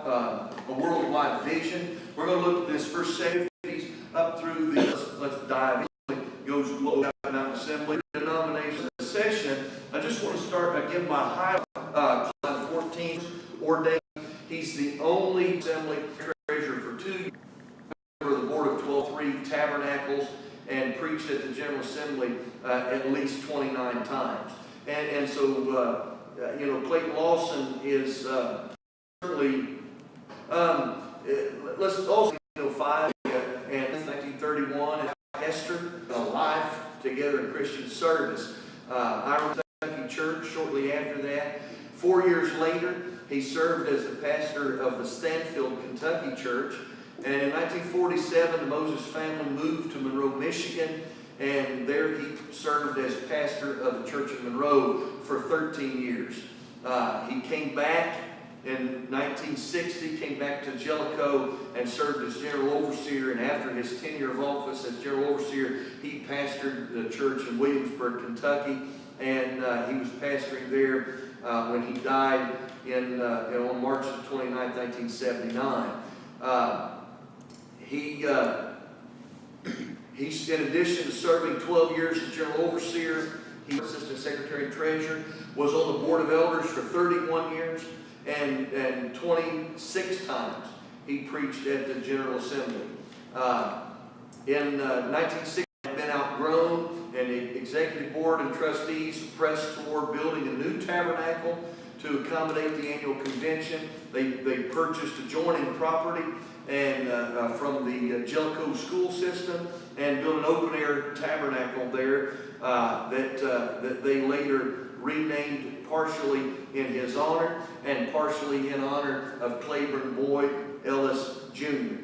a worldwide vision. We're going to look at this first section up through the, let's dive in. It goes global Mountain Assembly denomination session. I just want to start by giving my highlight. 14 ordained. He's the only assembly treasurer for 2 years, member of the board of 12, 3 tabernacles, and preached at the General Assembly at least 29 times. And so, Clayton Lawson is certainly, let's also, 5 and 1931, and Esther, a life together in Christian service. Iron Kentucky Church shortly after that. 4 years later, he served as the pastor of the Stanfield, Kentucky Church. And in 1947, the Moses family moved to Monroe, Michigan. And there he served as pastor of the church in Monroe for 13 years. He came back in 1960, came back to Jellicoe and served as general overseer. And after his tenure of office as general overseer, he pastored the church in Williamsburg, Kentucky. And he was pastoring there when he died on March 29, 1979. He's, in addition to serving 12 years as general overseer, he was assistant secretary and treasurer, was on the board of elders for 31 years, and 26 times he preached at the General Assembly. In 1960, he had been outgrown, and the executive board and trustees pressed toward building a new tabernacle to accommodate the annual convention. They purchased adjoining property and from the Jellicoe school system and built an open-air tabernacle there that they later renamed partially in his honor and partially in honor of Claiborne Boyd Ellis Jr.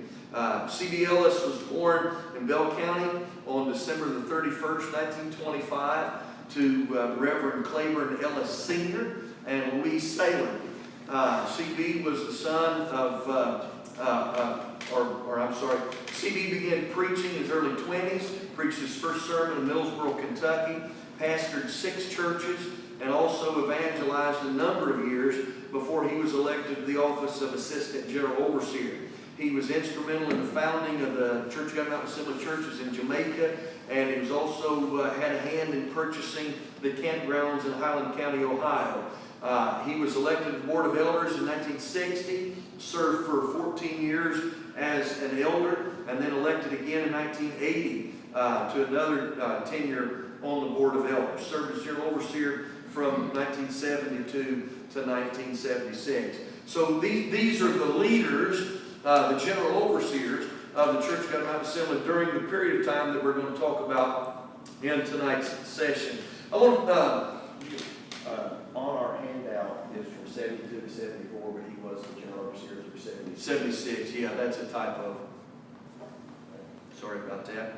C.B. Ellis was born in Bell County on December the 31st, 1925 to Reverend Claiborne Ellis Sr. and Louise Salem. C.B. was the son of C.B. began preaching in his early 20s, preached his first sermon in Millsboro, Kentucky, pastored 6 churches, and also evangelized a number of years before he was elected to the office of Assistant General Overseer. He was instrumental in the founding of the Church of God Mountain Assembly churches in Jamaica, and he was also had a hand in purchasing the campgrounds in Highland County, Ohio. He was elected to the Board of Elders in 1960, served for 14 years as an elder, and then elected again in 1980 to another tenure on the Board of Elders. Served as General Overseer from 1972 to 1976. So these are the leaders, the General Overseers of the Church of God Mountain Assembly during the period of time that we're going to talk about in tonight's session. I want on our handout is from 72 to 74, but he was the general overseer through 76. 76, yeah, that's a typo. Sorry about that.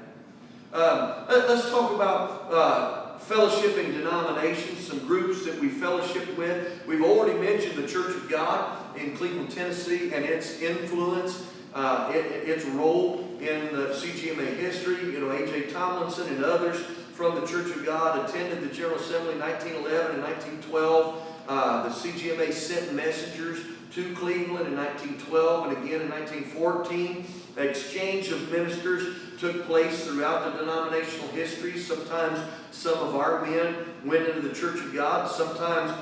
Let's talk about fellowshipping denominations, some groups that we fellowship with. We've already mentioned the Church of God in Cleveland, Tennessee, and its influence, its role in CGMA history. A.J. Tomlinson and others from the Church of God attended the General Assembly in 1911 and 1912. The CGMA sent messengers to Cleveland in 1912 and again in 1914. The exchange of ministers took place throughout the denominational history. Sometimes some of our men went into the Church of God. Sometimes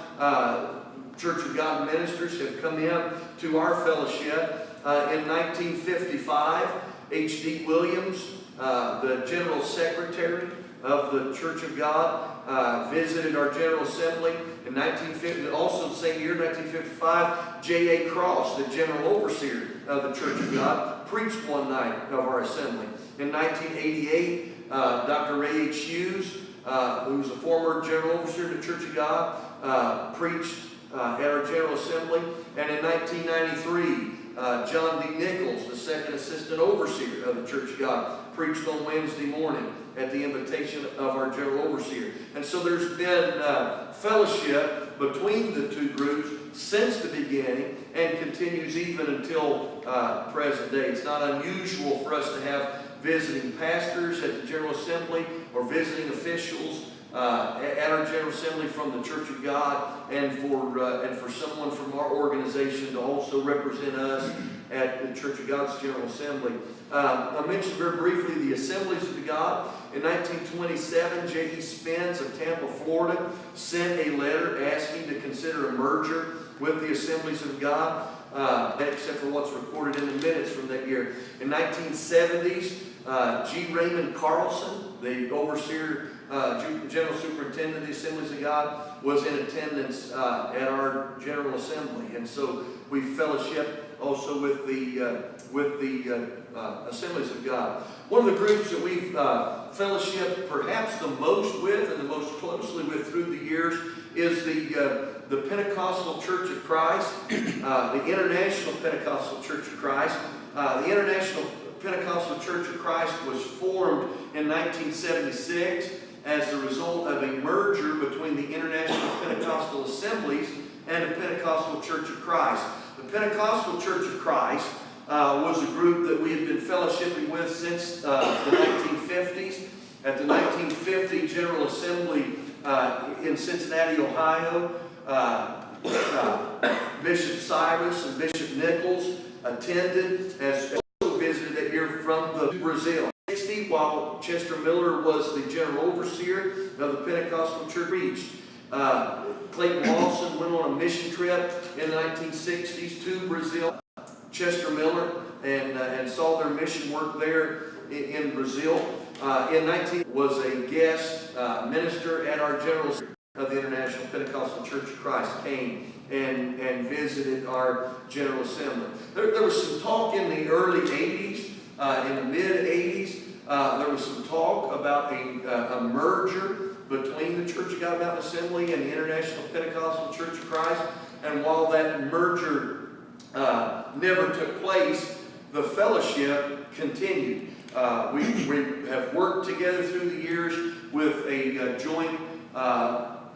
Church of God ministers have come in to our fellowship. In 1955, H.D. Williams, the General Secretary of the Church of God, visited our General Assembly. In 1950, also the same year, 1955, J.A. Cross, the General Overseer of the Church of God, preached one night of our assembly. In 1988, Dr. Ray H. Hughes, who was a former General Overseer of the Church of God, preached at our General Assembly. And in 1993, John D. Nichols, the second Assistant Overseer of the Church of God, preached on Wednesday morning at the invitation of our General Overseer. And so there's been fellowship between the two groups since the beginning and continues even until present day. It's not unusual for us to have visiting pastors at the General Assembly or visiting officials at our General Assembly from the Church of God, and for someone from our organization to also represent us at the Church of God's General Assembly. I mentioned very briefly the Assemblies of God. In 1927, J.E. Spence of Tampa, Florida, sent a letter asking to consider a merger with the Assemblies of God, except for what's recorded in the minutes from that year. In 1970s, G. Raymond Carlson, the overseer, General Superintendent of the Assemblies of God, was in attendance at our General Assembly. And so we fellowship also with the Assemblies of God. One of the groups that we've fellowshiped perhaps the most with and the most closely with through the years is the Pentecostal Church of Christ, the International Pentecostal Church of Christ. The International Pentecostal Church of Christ was formed in 1976 as a result of a merger between the International Pentecostal Assemblies and the Pentecostal Church of Christ. The Pentecostal Church of Christ was a group that we had been fellowshipping with since the 1950s. At the 1950 General Assembly in Cincinnati, Ohio, Bishop Cyrus and Bishop Nichols attended, as also visited that year from Brazil. While Chester Miller was the general overseer of the Pentecostal Church, reached. Clayton Lawson went on a mission trip in the 1960s to Brazil. Chester Miller and saw their mission work there in Brazil. In 19 was a guest minister at our General of the International Pentecostal Church of Christ, came and visited our General Assembly. There was some talk in the early 80s, in the mid 80s. There was some talk about a merger between the Church of God Mountain Assembly and the International Pentecostal Church of Christ. And while that merger never took place, the fellowship continued. We have worked together through the years with a joint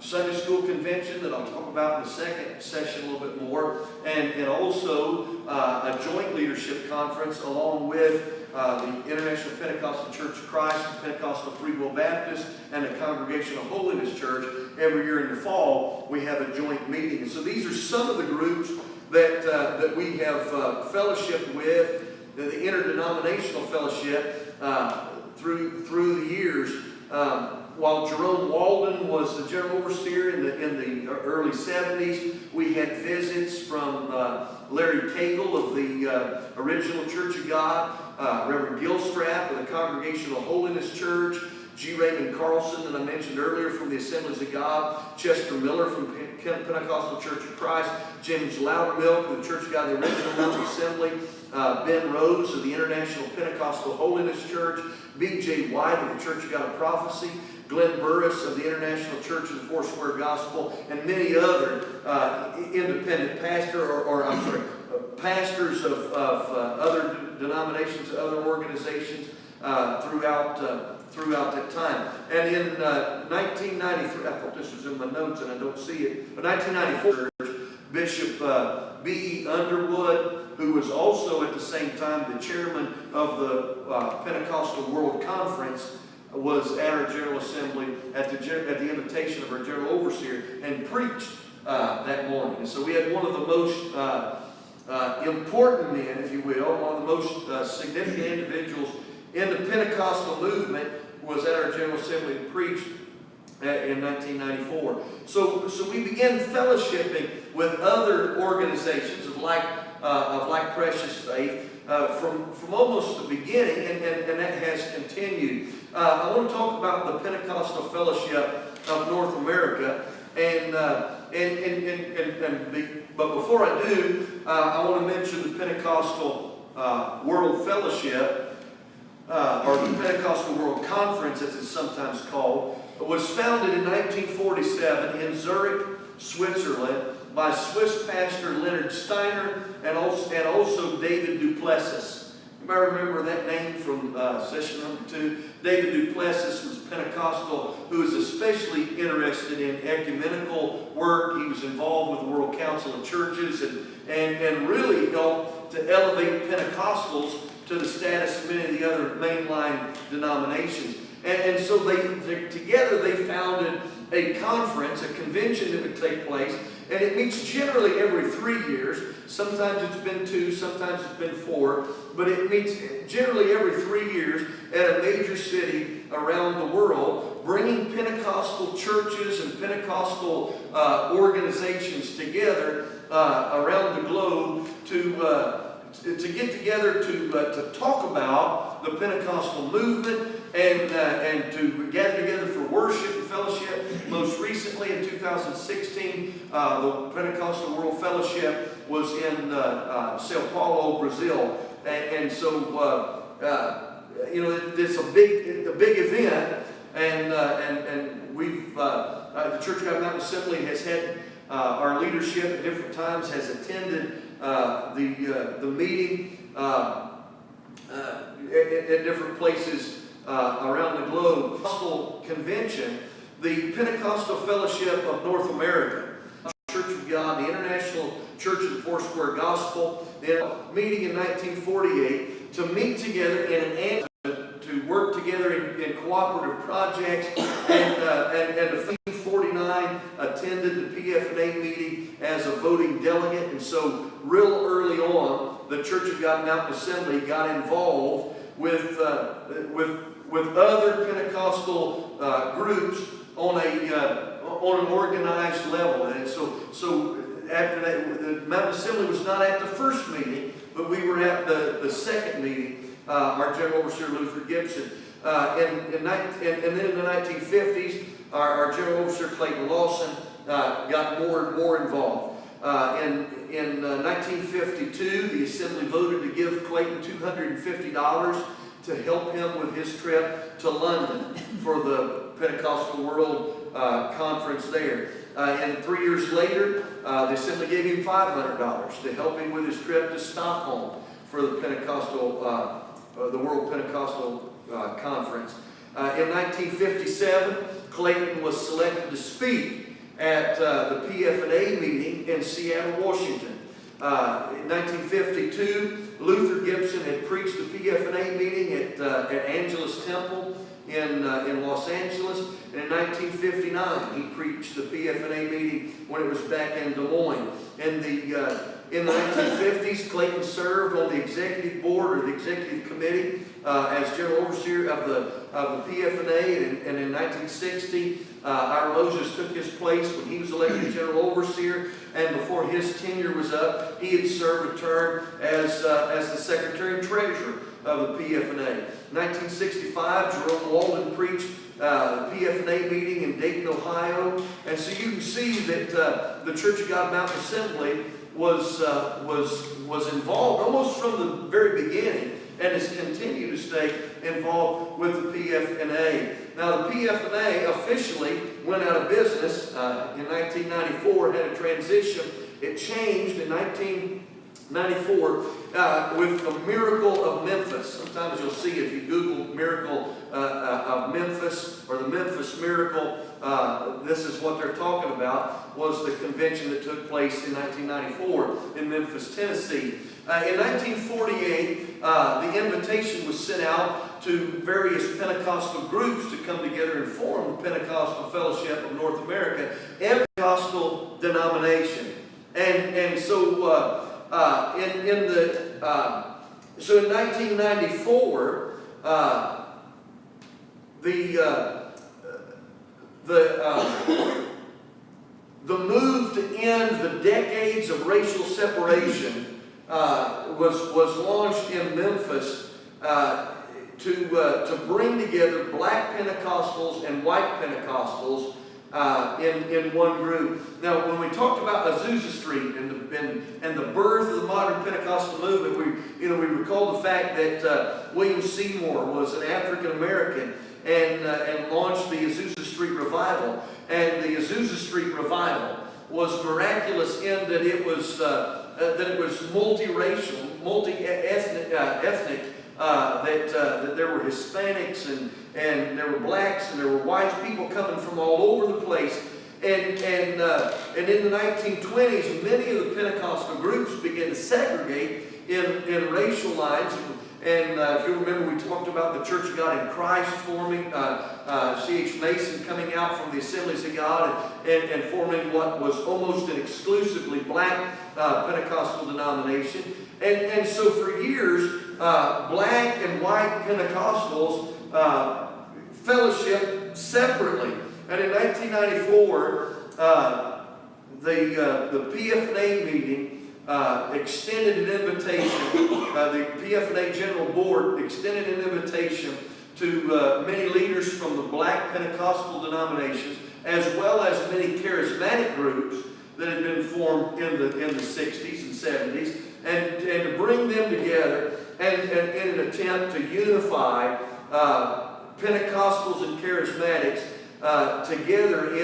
Sunday school convention that I'll talk about in the second session a little bit more, and also a joint leadership conference along with the International Pentecostal Church of Christ, the Pentecostal Free Will Baptist, and the Congregational Holiness Church. Every year in the fall, we have a joint meeting. And so these are some of the groups that we have fellowship with, the interdenominational fellowship through the years. While Jerome Walden was the general overseer in the early 70s, we had visits from Larry Cagle of the original Church of God, Reverend Gilstrap of the Congregational Holiness Church, G. Raymond Carlson that I mentioned earlier from the Assemblies of God, Chester Miller from Pentecostal Church of Christ, James Loudermilk of the Church of God, the original Mountain Assembly, Ben Rose of the International Pentecostal Holiness Church, B.J. White of the Church of God of Prophecy, Glenn Burris of the International Church of the Foursquare Gospel, and many other independent pastors of other denominations, other organizations throughout that time. And in 1993, I thought this was in my notes and I don't see it, but 1994, Bishop B.E. Underwood, who was also at the same time the chairman of the Pentecostal World Conference, was at our General Assembly at the invitation of our General Overseer and preached that morning. And so we had one of the most important men, if you will, one of the most significant individuals in the Pentecostal movement was at our General Assembly and preached in 1994. So we began fellowshipping with other organizations of like precious faith from almost the beginning, and that has continued. I want to talk about the Pentecostal Fellowship of North America, but before I do, I want to mention the Pentecostal World Fellowship, or the Pentecostal World Conference, as it's sometimes called. It was founded in 1947 in Zurich, Switzerland, by Swiss pastor Leonard Steiner and also David Duplessis. You might remember that name from session number 2. David Duplessis was Pentecostal who was especially interested in ecumenical work. He was involved with the World Council of Churches and really helped to elevate Pentecostals to the status of many of the other mainline denominations. And so together they founded a conference, a convention that would take place, and it meets generally every 3 years. Sometimes it's been 2, sometimes it's been 4, but it meets generally every 3 years at a major city around the world, bringing Pentecostal churches and Pentecostal organizations together around the globe to get together to talk about the Pentecostal movement and to gather together for worship and fellowship. Most recently in 2016, the Pentecostal World Fellowship was in Sao Paulo, Brazil. And so, it's a big event, and we've, the Church of God Mountain Assembly has had our leadership at different times has attended the meeting at different places around the globe. Pentecostal Convention, the Pentecostal Fellowship of North America, Church of God, the International Church of the Foursquare Gospel, meeting in 1948 to meet together in an annual to work together in cooperative projects, and 1949 attended the PFNA meeting as a voting delegate. And so real early on, the Church of God Mountain Assembly got involved with other Pentecostal groups on an organized level. And so after that, the Mountain Assembly was not at the first meeting, but we were at the second meeting. Our General Overseer Luther Gibson. And then in the 1950s, our General Overseer Clayton Lawson got more and more involved. In 1952, the Assembly voted to give Clayton $250 to help him with his trip to London for the Pentecostal World Conference there. And 3 years later, the Assembly gave him $500 to help him with his trip to Stockholm for the Pentecostal the World Pentecostal Conference. In 1957, Clayton was selected to speak at the PFNA meeting in Seattle, Washington. In 1952, Luther Gibson had preached the PFNA meeting at Angelus Temple in Los Angeles. And in 1959, he preached the PFNA meeting when it was back in Des Moines. In the 1950s, Clayton served on the executive board or the executive committee as general overseer of the PFNA. And in 1960, Ira Moses took his place when he was elected general overseer. And before his tenure was up, he had served a term as the secretary and treasurer of the PFNA. In 1965, Jerome Walden preached the PFNA meeting in Dayton, Ohio. And so you can see that the Church of God Mountain Assembly was involved almost from the very beginning and has continued to stay involved with the PFNA. Now, the PFNA officially went out of business in 1994, had a transition. It changed in 1994 with the Miracle of Memphis. Sometimes you'll see, if you Google Miracle of Memphis or the Memphis Miracle, this is what they're talking about, was the convention that took place in 1994 in Memphis, Tennessee. In 1948, the invitation was sent out to various Pentecostal groups to come together and form the Pentecostal Fellowship of North America, a Pentecostal denomination. And so so in 1994, the move to end the decades of racial separation was launched in Memphis to bring together black Pentecostals and white Pentecostals in one group. Now, when we talked about Azusa Street and the birth of the modern Pentecostal movement, we recall the fact that William Seymour was an African American and launched the Azusa Street Revival. And the Azusa Street Revival was miraculous in that it was multiracial, multi-ethnic. That there were Hispanics and there were blacks and there were whites, people coming from all over the place. And in the 1920s, many of the Pentecostal groups began to segregate in racial lines. And if you remember, we talked about the Church of God in Christ forming, C.H. Mason coming out from the Assemblies of God and forming what was almost an exclusively black Pentecostal denomination. And so for years, black and white Pentecostals fellowship separately. And in 1994, the PFNA meeting extended an invitation, the PFNA General Board extended an invitation to many leaders from the black Pentecostal denominations, as well as many charismatic groups that had been formed in the 60s and 70s, and to bring them together and in an attempt to unify Pentecostals and charismatics together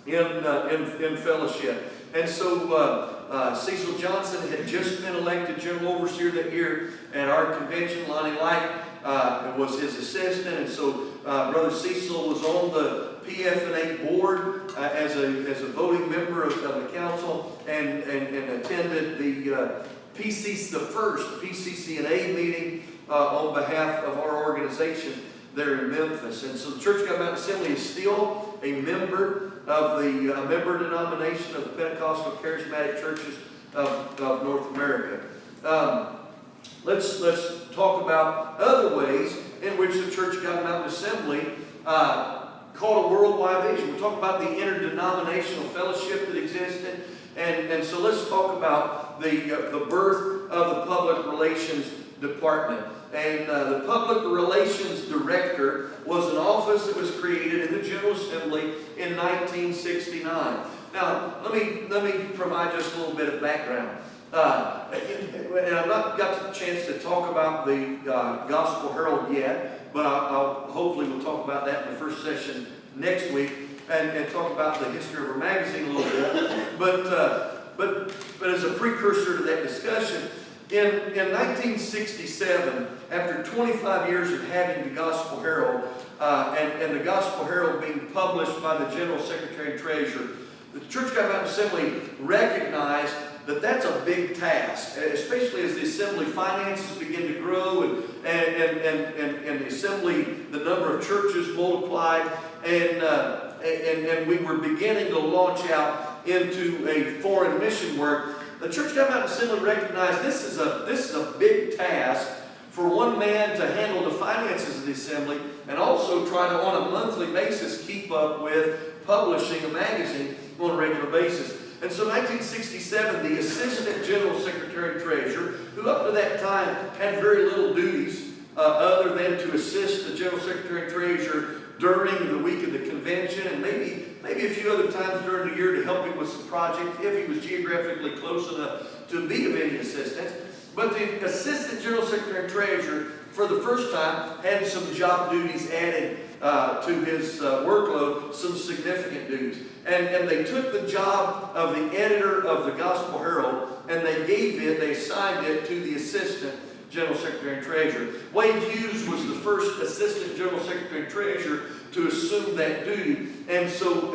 in fellowship. And so Cecil Johnson had just been elected General Overseer that year at our convention. Lonnie Light was his assistant, and so Brother Cecil was on the PFNA board as a voting member of the council, and attended the first PCCNA meeting on behalf of our organization there in Memphis. And so the Church of God Mountain Assembly is still a member of the member denomination of the Pentecostal Charismatic Churches of North America. Let's talk about other ways in which the Church of God Mountain Assembly called a worldwide vision. We'll talk about the interdenominational fellowship that existed, and so let's talk about the birth of the Public Relations Department. And the Public Relations Director was an office that was created in the General Assembly in 1969. Now, let me provide just a little bit of background. And I've not got the chance to talk about the Gospel Herald yet, but hopefully we'll talk about that in the first session next week, and talk about the history of our magazine a little bit. But as a precursor to that discussion, in 1967, after 25 years of having the Gospel Herald, and the Gospel Herald being published by the General Secretary and Treasurer, the Church of God Mountain Assembly recognized that that's a big task, especially as the Assembly finances begin to grow and the Assembly, the number of churches multiplied, and we were beginning to launch out into a foreign mission work. The Church of God Mountain Assembly recognized this is a big task for one man to handle the finances of the Assembly, and also try to, on a monthly basis, keep up with publishing a magazine on a regular basis. And so in 1967, the Assistant General Secretary and Treasurer, who up to that time had very little duties other than to assist the General Secretary and Treasurer during the week of the convention, and maybe a few other times during the year to help him with some projects if he was geographically close enough to be of any assistance. But the Assistant General Secretary and Treasurer, for the first time, had some job duties added to his workload, some significant duties. And they took the job of the editor of the Gospel Herald, and they assigned it to the Assistant General Secretary and Treasurer. Wade Hughes was the first Assistant General Secretary and Treasurer to assume that duty, and so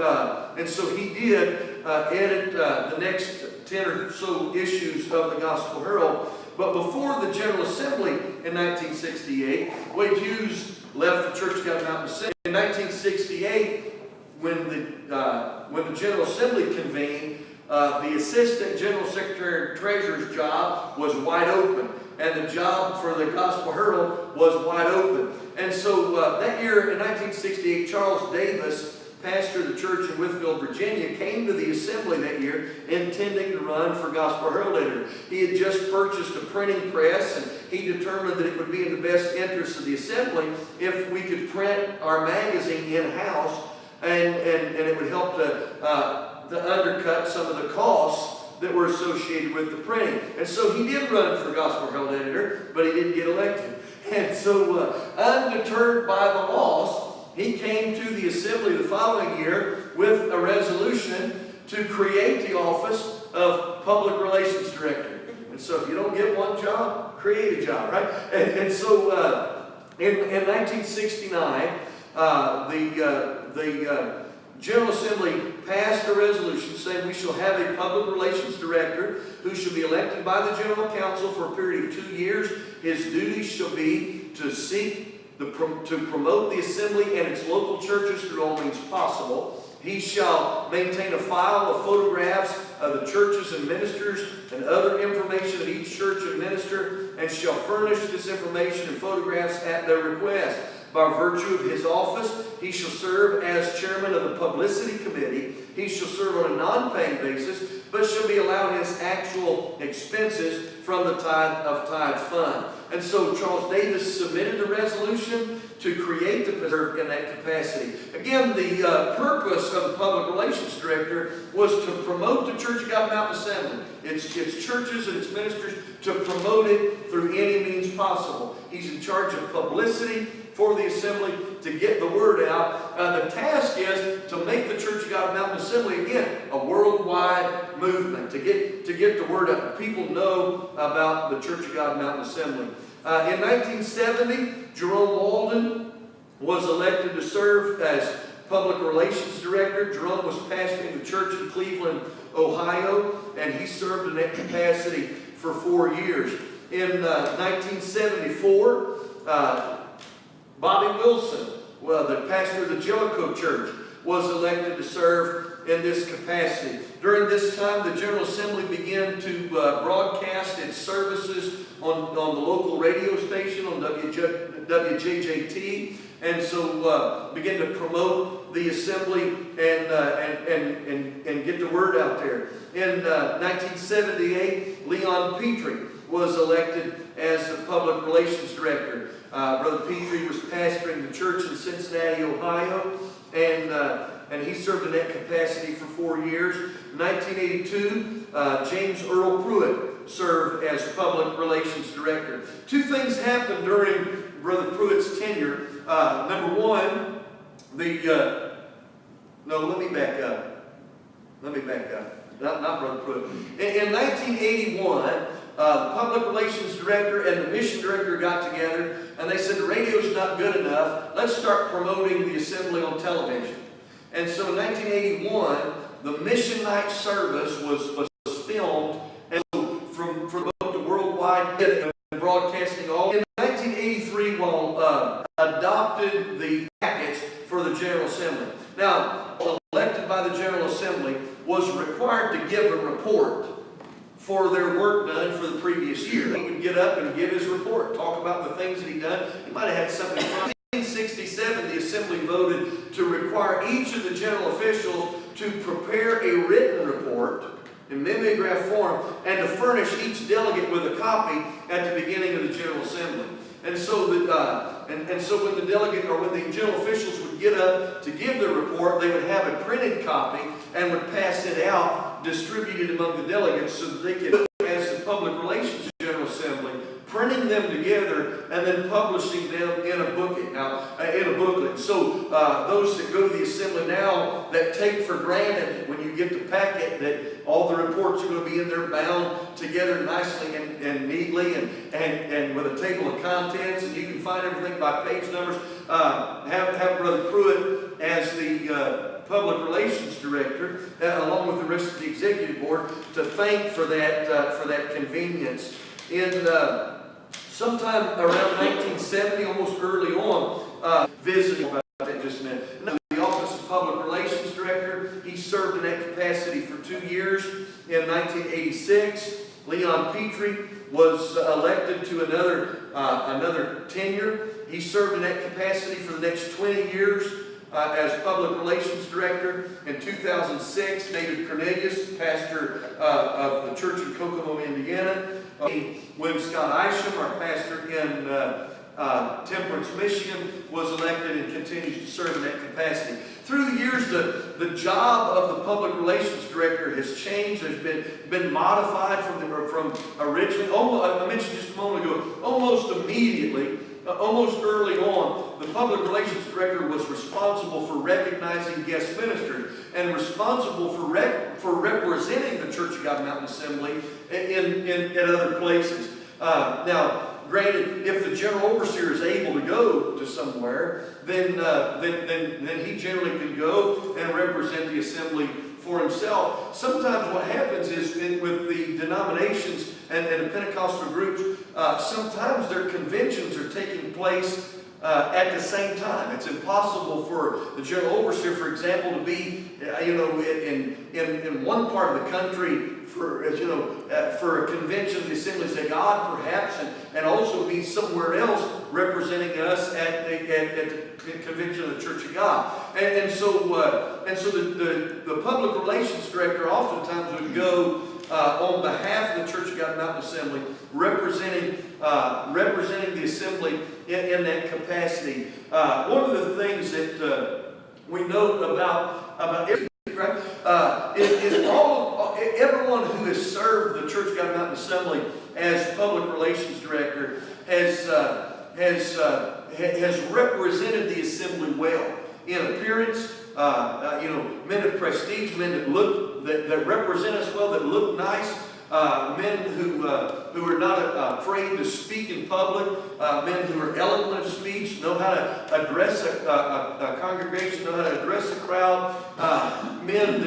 he did edit the next 10 or so issues of the Gospel Herald. But before the General Assembly in 1968, Wade Hughes left the Church of God Mountain Assembly. In 1968, when the General Assembly convened, the Assistant General Secretary and Treasurer's job was wide open, and the job for the Gospel Herald was wide open. And so that year in 1968, Charles Davis, pastor of the church in Whitfield, Virginia, came to the assembly that year intending to run for Gospel Herald editor. He had just purchased a printing press, and he determined that it would be in the best interest of the assembly if we could print our magazine in-house, and it would help to undercut some of the costs that were associated with the printing. And so he did run for Gospel Herald editor, but he didn't get elected. And so undeterred by the loss, he came to the assembly the following year with a resolution to create the office of Public Relations Director. And so if you don't get one job, create a job, right? And so in 1969, the General Assembly passed a resolution saying we shall have a public relations director who shall be elected by the general council for a period of 2 years. His duties shall be to to promote the assembly and its local churches through all means possible. He shall maintain a file of photographs of the churches and ministers and other information of each church and minister, and shall furnish this information and photographs at their request. By virtue of his office, he shall serve as chairman of the publicity committee. He shall serve on a non-paying basis, but shall be allowed his actual expenses from the tithe fund. And so Charles Davis submitted a resolution to create the preserve in that capacity. Again, the purpose of the public relations director was to promote the Church of God Mountain Assembly, its churches and its ministers, to promote it through any means possible. He's in charge of publicity for the assembly to get the word out. The task is to make the Church of God Mountain Assembly, again, a worldwide movement, to get the word out. People know about the Church of God Mountain Assembly. In 1970, Jerome Walden was elected to serve as public relations director. Jerome was pastoring the church in Cleveland, Ohio, and he served in that capacity for 4 years. In 1974, Bobby Wilson, the pastor of the Jellicoe Church, was elected to serve in this capacity. During this time, the General Assembly began to broadcast its services on the local radio station, on WJJT, and so began to promote the assembly and get the word out there. In 1978, Leon Petrie was elected as the public relations director. Brother Petrie was pastoring the church in Cincinnati, Ohio, and he served in that capacity for 4 years. In 1982, James Earl Pruitt served as public relations director. Two things happened during Brother Pruitt's tenure. Number one, let me back up. Not Brother Pruitt. In 1981, the public relations director and the mission director got together, and they said the radio's not good enough. Let's start promoting the assembly on television. And so in 1981, the mission night service was filmed, and so from the worldwide and broadcasting all. In 1983, adopted the package for the General Assembly. Now, elected by the General Assembly, was required to give a report for their work done for the previous year. He would get up and give his report, talk about the things that he'd done. He might have had something from 1967, the Assembly voted to require each of the general officials to prepare a written report in mimeograph form and to furnish each delegate with a copy at the beginning of the General Assembly. And so so when the delegate or when the general officials would get up to give their report, they would have a printed copy and would pass it out, distributed among the delegates so that they could, as the Public Relations General Assembly, printing them together and then publishing them in a booklet. So those that go to the assembly now that take for granted when you get the packet that all the reports are going to be in there bound together nicely and neatly and with a table of contents, and you can find everything by page numbers. Have Brother Pruitt as the Public Relations Director, along with the rest of the Executive Board, to thank for that convenience. In sometime around 1970, almost early on, visiting about that just a minute. The Office of Public Relations Director, he served in that capacity for 2 years. In 1986, Leon Petrie was elected to another tenure. He served in that capacity for the next 20 years as Public Relations Director. In 2006, David Cornelius, pastor of the church in Kokomo, Indiana. William Scott Isham, our pastor in Temperance, Michigan, was elected and continues to serve in that capacity. Through the years, the job of the Public Relations Director has changed. There's been modified from originally. I mentioned just a moment ago, almost immediately, almost early on, the Public Relations Director was responsible for recognizing guest ministers and responsible for representing the Church of God Mountain Assembly in other places. Now, granted, if the general overseer is able to go to somewhere, then he generally can go and represent the assembly for himself. Sometimes what happens is with the denominations and the Pentecostal groups, sometimes their conventions are taking place at the same time. It's impossible for the general overseer, for example, to be, in one part of the country for a convention of the Assemblies of God, perhaps, and also be somewhere else representing us at the convention of the Church of God. And so the public relations director oftentimes would go on behalf of the Church of God Mountain Assembly, representing the assembly in that capacity. One of the things that we note about everything, right, is everyone who has served the Church of God Mountain Assembly as public relations director has represented the assembly well in appearance. Men of prestige, men that represent us well, that look nice, men who are not afraid to speak in public, men who are eloquent of speech, know how to address a congregation, know how to address a crowd, men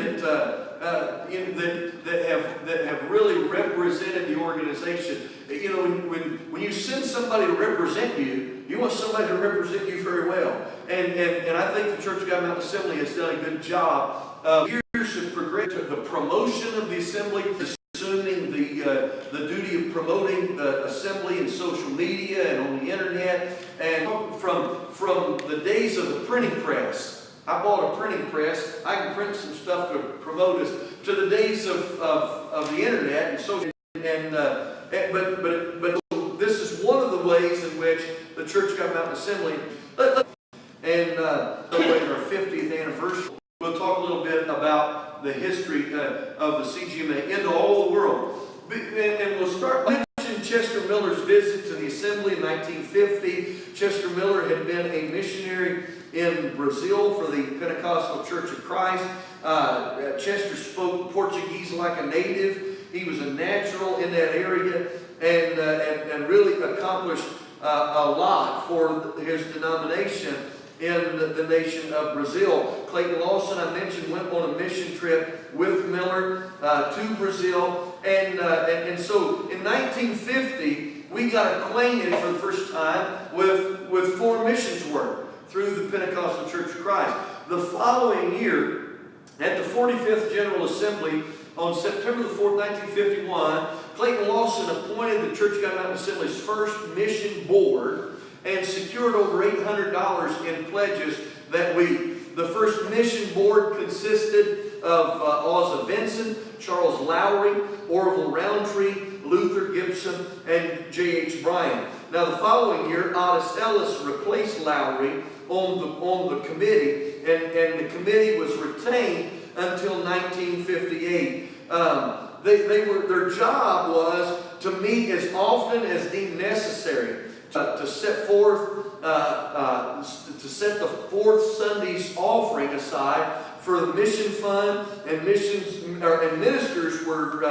that have really represented the organization. When you send somebody to represent you, you want somebody to represent you very well. And I think the Church of God Mountain Assembly has done a good job of years of progress to the promotion of the assembly, assuming the duty of promoting the assembly in social media and on the internet, and from the days of the printing press. I bought a printing press. I can print some stuff to promote us, to the days of the internet and social. But this is one of the ways in which the Church of God Mountain Assembly, celebrating our 50th anniversary. We'll talk a little bit about the history of the CGMA into all the world. And we'll start by mentioning Chester Miller's visit to the assembly in 1950. Chester Miller had been a missionary in Brazil for the Pentecostal Church of Christ. Chester spoke Portuguese like a native. He was a natural in that area and really accomplished a lot for his denomination in the nation of Brazil. Clayton Lawson, I mentioned, went on a mission trip with Miller to Brazil. And so in 1950, we got acquainted for the first time with foreign missions work through the Pentecostal Church of Christ. The following year, at the 45th General Assembly, on September the 4th, 1951, Clayton Lawson appointed the Church of God Mountain Assembly's first mission board and secured over $800 in pledges that week. The first mission board consisted of Ozzie Vincent, Charles Lowry, Orville Roundtree, Luther Gibson, and J.H. Bryan. Now the following year, Otis Ellis replaced Lowry on the committee, and the committee was retained until 1958. Their job was to meet as often as deemed necessary to set the fourth Sunday's offering aside for the mission fund, and ministers were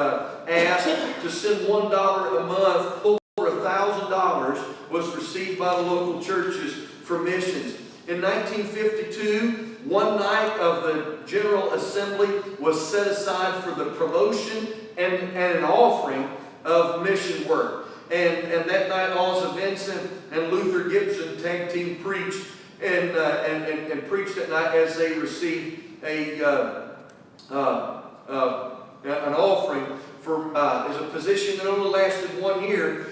asked to send $1 a month. Over $1,000 was received by the local churches for missions. In 1952, one night of the General Assembly was set aside for the promotion and an offering of mission work. And that night, Ozzie Vincent and Luther Gibson tag team preached and preached that night as they received an offering for as a position that only lasted 1 year.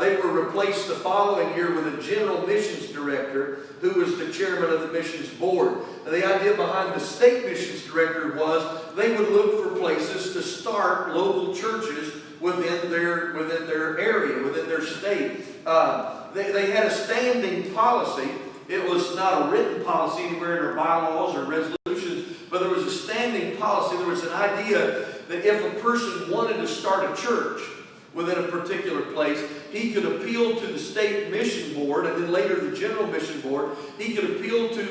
They were replaced the following year with a general missions director who was the chairman of the missions board. And the idea behind the state missions director was they would look for places to start local churches within their area, within their state. They had a standing policy. It was not a written policy anywhere in their bylaws or resolutions, but there was a standing policy. There was an idea that if a person wanted to start a church within a particular place, he could appeal to the state mission board, and then later the general mission board. He could appeal to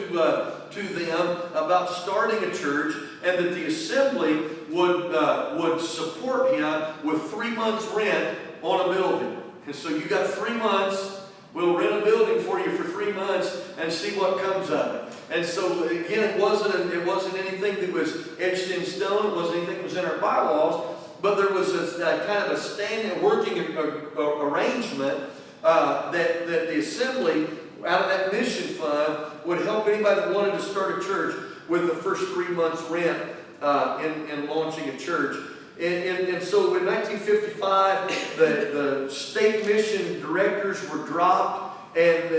them about starting a church, and that the assembly would support him with 3 months rent on a building. And so you got 3 months. We'll rent a building for you for 3 months and see what comes of it. And so again, it wasn't anything that was etched in stone. It wasn't anything that was in our bylaws. But there was a kind of a standing, working arrangement that the assembly, out of that mission fund, would help anybody that wanted to start a church with the first 3 months' rent in launching a church. And so in 1955, the state mission directors were dropped, and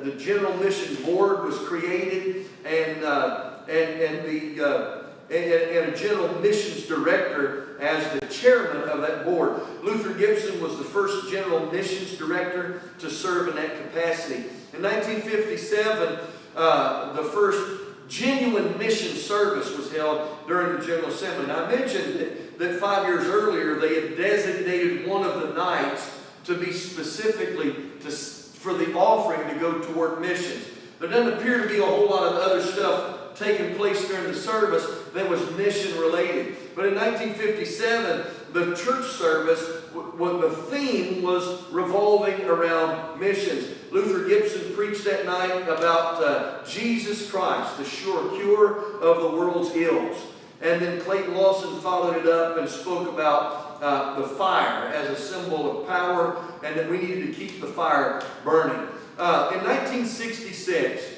the general mission board was created, and a general missions director as the chairman of that board. Luther Gibson was the first general missions director to serve in that capacity. In 1957, the first genuine mission service was held during the General Assembly. And I mentioned that 5 years earlier they had designated one of the nights to be specifically for the offering to go toward missions. There doesn't appear to be a whole lot of other stuff taking place during the service that was mission related. But in 1957, the church service, the theme was revolving around missions. Luther Gibson preached that night about Jesus Christ, the sure cure of the world's ills. And then Clayton Lawson followed it up and spoke about the fire as a symbol of power, and that we needed to keep the fire burning. In 1966,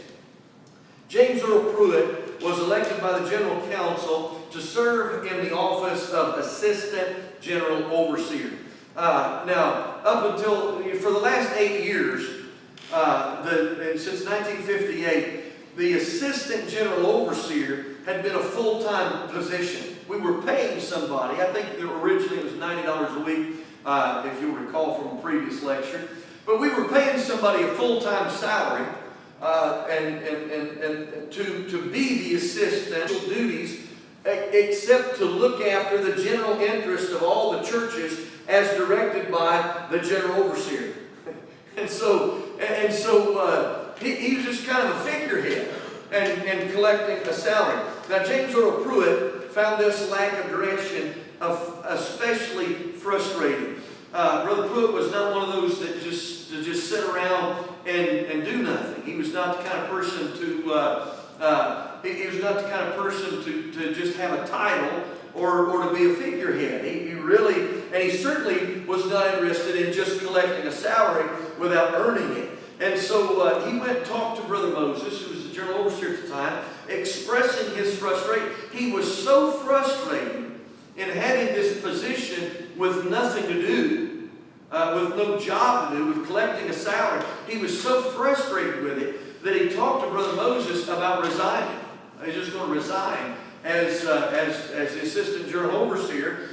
James Earl Pruitt was elected by the General Council to serve in the office of Assistant General Overseer. Now, up until, for the last 8 years, since 1958, the Assistant General Overseer had been a full-time position. We were paying somebody, I think originally it was $90 a week, if you'll recall from a previous lecture, but we were paying somebody a full-time salary, and to be the assistant duties, except to look after the general interest of all the churches as directed by the general overseer. And so he was just kind of a figurehead and collecting a salary. Now, James Earl Pruitt found this lack of direction especially frustrating. Brother Pruitt was not one of those that just sit around and do nothing. He was not the kind of person to just have a title or to be a figurehead. He certainly was not interested in just collecting a salary without earning it. And so he went and talked to Brother Moses, who was the general overseer at the time, expressing his frustration. He was so frustrated in having this position with nothing to do, with no job to do, with collecting a salary. He was so frustrated with it that he talked to Brother Moses about resigning. He's just going to resign as the assistant general overseer.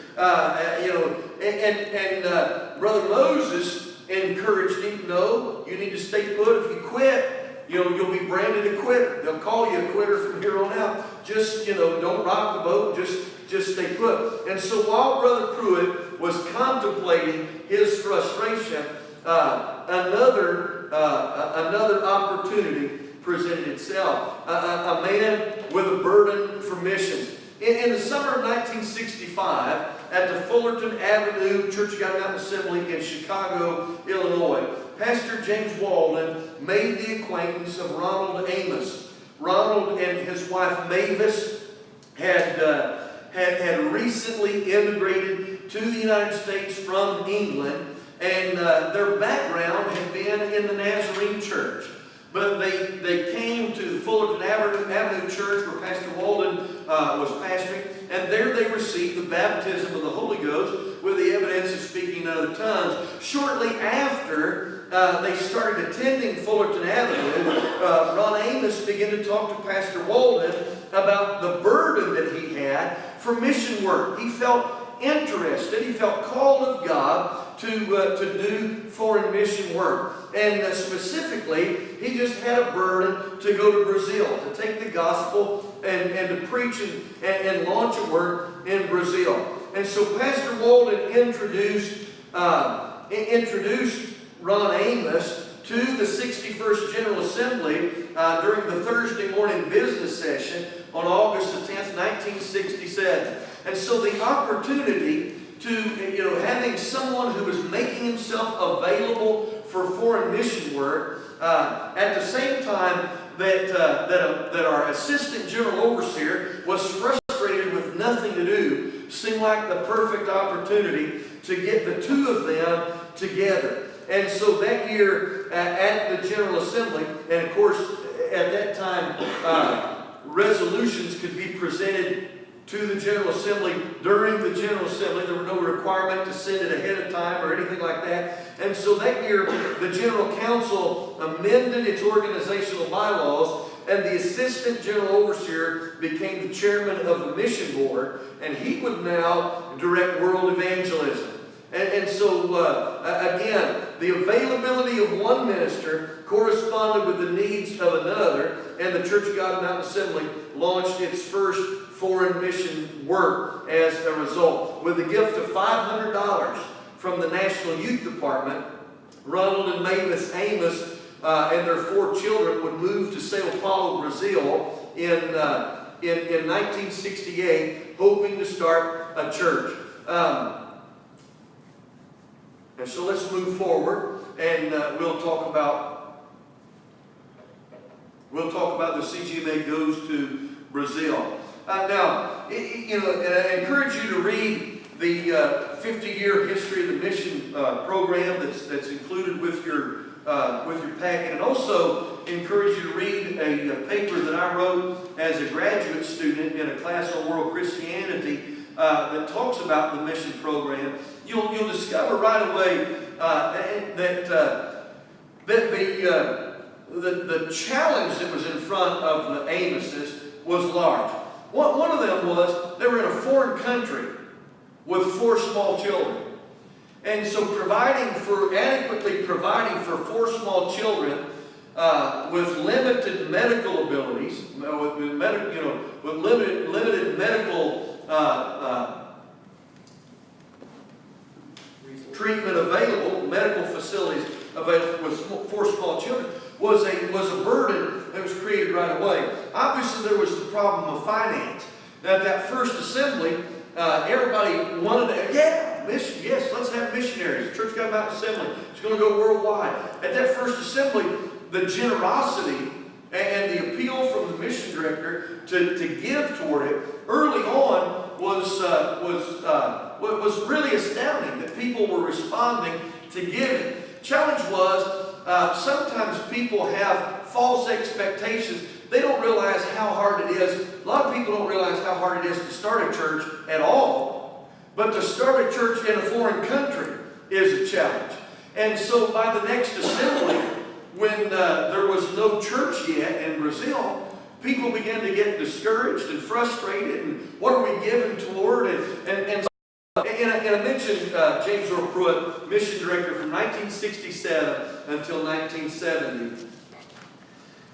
Brother Moses encouraged him, no, you need to stay put. If you quit, you'll be branded a quitter. They'll call you a quitter from here on out. Just, don't rock the boat. Just stay put. And so while Brother Pruitt was contemplating his frustration, another opportunity presented itself. A man with a burden for missions. In the summer of 1965, at the Fullerton Avenue Church of God Mountain Assembly in Chicago, Illinois, Pastor James Walden made the acquaintance of Ronald Amos. Ronald and his wife Mavis had recently immigrated to the United States from England, and their background had been in the Nazarene Church. But they came to the Fullerton Avenue Church where Pastor Walden was pastoring, and there they received the baptism of the Holy Ghost with the evidence of speaking in other tongues. Shortly after they started attending Fullerton Avenue, Ron Amos began to talk to Pastor Walden about the burden that he had for mission work. He felt interested, he felt called of God to do foreign mission work. And specifically, he just had a burden to go to Brazil, to take the gospel and to preach and launch a work in Brazil. And so Pastor Walden introduced Ron Amos to the 61st General Assembly during the Thursday morning business session on August the 10th, 1967. And so the opportunity to, having someone who was making himself available for foreign mission work, at the same time that our assistant general overseer was frustrated with nothing to do, seemed like the perfect opportunity to get the two of them together. And so that year at the General Assembly, and of course at that time resolutions could be presented to the General Assembly during the General Assembly. There was no requirement to send it ahead of time or anything like that. And so that year, the General Council amended its organizational bylaws, and the Assistant General Overseer became the chairman of the Mission Board, and he would now direct world evangelism. And so, again, the availability of one minister corresponded with the needs of another, and the Church of God Mountain Assembly launched its first foreign mission work as a result. With a gift of $500 from the National Youth Department, Ronald and Mavis Amos and their 4 children would move to Sao Paulo, Brazil in 1968, hoping to start a church. And so let's move forward, and we'll talk about the CGMA goes to Brazil. Now, I encourage you to read the 50-year history of the mission program that's included with your packet, and also encourage you to read a paper that I wrote as a graduate student in a class on world Christianity that talks about the mission program. You'll discover right away that the challenge that was in front of the Amoses was large. One of them was they were in a foreign country with 4 small children. And so adequately providing for 4 small children with limited medical abilities, with limited medical treatment available, medical facilities available with 4 small children, was a burden that was created right away. Obviously, there was the problem of finance. Now, at that first assembly, everybody wanted to, yes, let's have missionaries. The Church of God Mountain Assembly is going to go worldwide. At that first assembly, the generosity and the appeal from the mission director to give toward it early on was really astounding that people were responding to giving. Challenge was sometimes people have false expectations. They don't realize how hard it is. A lot of people don't realize how hard it is to start a church at all. But to start a church in a foreign country is a challenge. And so by the next assembly, when there was no church yet in Brazil, people began to get discouraged and frustrated. And what are we giving toward? And I mentioned James Earl Pruitt, mission director from 1967 until 1970.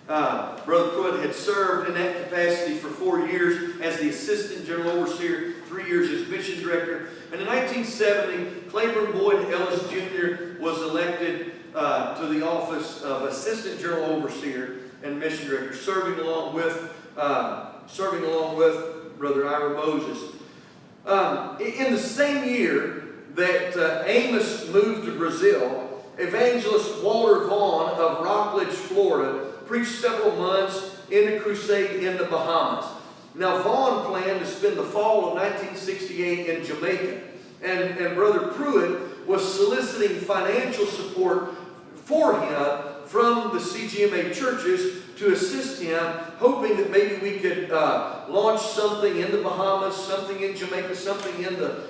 Brother Pruitt had served in that capacity for 4 years as the assistant general overseer, 3 years as mission director. And in 1970, Claiborne Boyd Ellis Jr. was elected to the office of assistant general overseer and mission director, serving along with Brother Ira Moses. In the same year that Amos moved to Brazil, evangelist Walter Vaughn of Rockledge, Florida, preached several months in a crusade in the Bahamas. Now, Vaughn planned to spend the fall of 1968 in Jamaica, and Brother Pruitt was soliciting financial support for him from the CGMA churches to assist him, hoping that maybe we could launch something in the Bahamas, something in Jamaica, something in the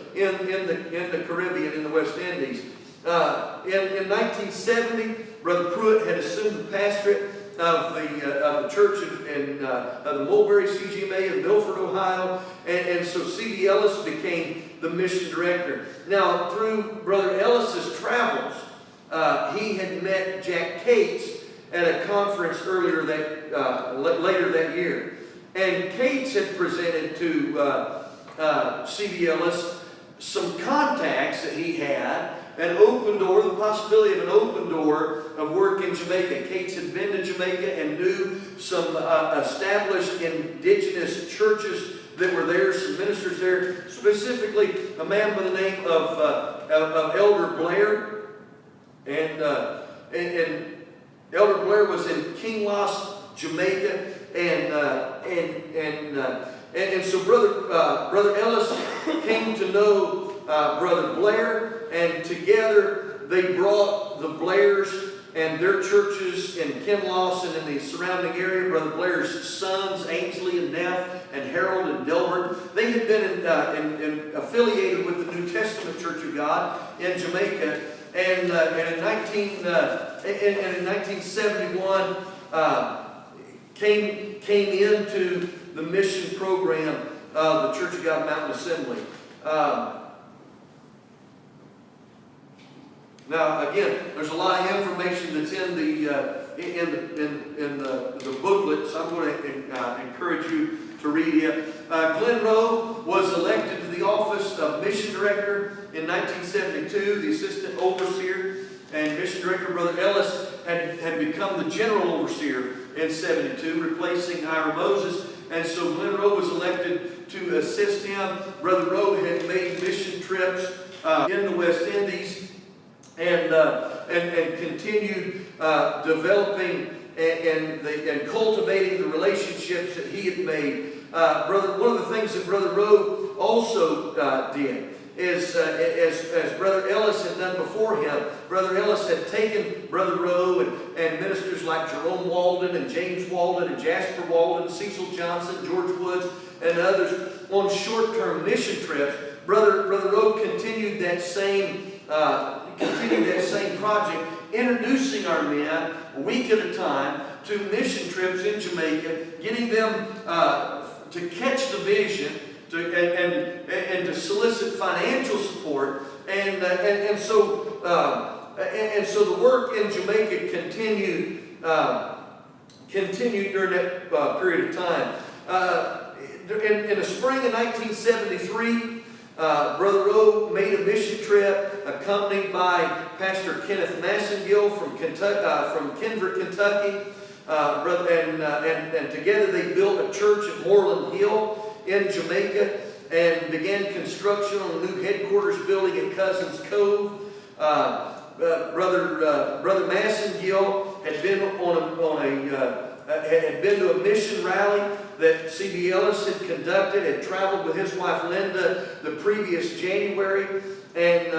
Caribbean, in the West Indies. In 1970, Brother Pruitt had assumed the pastorate of the church in the Mulberry CGMA in Milford, Ohio, and so C.B. Ellis became the mission director. Now, through Brother Ellis's travels, he had met Jack Cates at a conference later that year, and Cates had presented to C.B. Ellis some contacts that he had. An open door, the possibility of an open door of work in Jamaica. Cates had been to Jamaica and knew some established indigenous churches that were there, some ministers there, specifically a man by the name of Elder Blair. And Elder Blair was in King Las Jamaica, and so Brother Ellis came to know Brother Blair, and together they brought the Blairs and their churches in Kinloss and in the surrounding area. Brother Blair's sons, Ainsley and Neff and Harold and Delbert, they had been affiliated with the New Testament Church of God in Jamaica. And in 1971, came into the mission program of the Church of God Mountain Assembly. Now, again, there's a lot of information that's in the booklet, so I'm going to encourage you to read it. Glenn Rowe was elected to the office of mission director in 1972, the assistant overseer, and mission director Brother Ellis had become the general overseer in 72, replacing Ira Moses. And so Glenn Rowe was elected to assist him. Brother Rowe had made mission trips in the West Indies and continued developing and cultivating the relationships that he had made. One of the things that Brother Rowe also did is, as Brother Ellis had done before him, Brother Ellis had taken Brother Rowe and ministers like Jerome Walden and James Walden and Jasper Walden, Cecil Johnson, George Woods, and others on short-term mission trips. Brother Rowe continued that same project, introducing our men a week at a time to mission trips in Jamaica, getting them to catch the vision, and to solicit financial support, and so the work in Jamaica continued during that period of time. In the spring of 1973, Brother Rowe made a mission trip accompanied by Pastor Kenneth Massengill from Kenford, Kentucky, and together they built a church at Moreland Hill in Jamaica and began construction on a new headquarters building at Cousins Cove. Brother Massengill had been had been to a mission rally that C.B. Ellis had conducted, had traveled with his wife Linda the previous January, and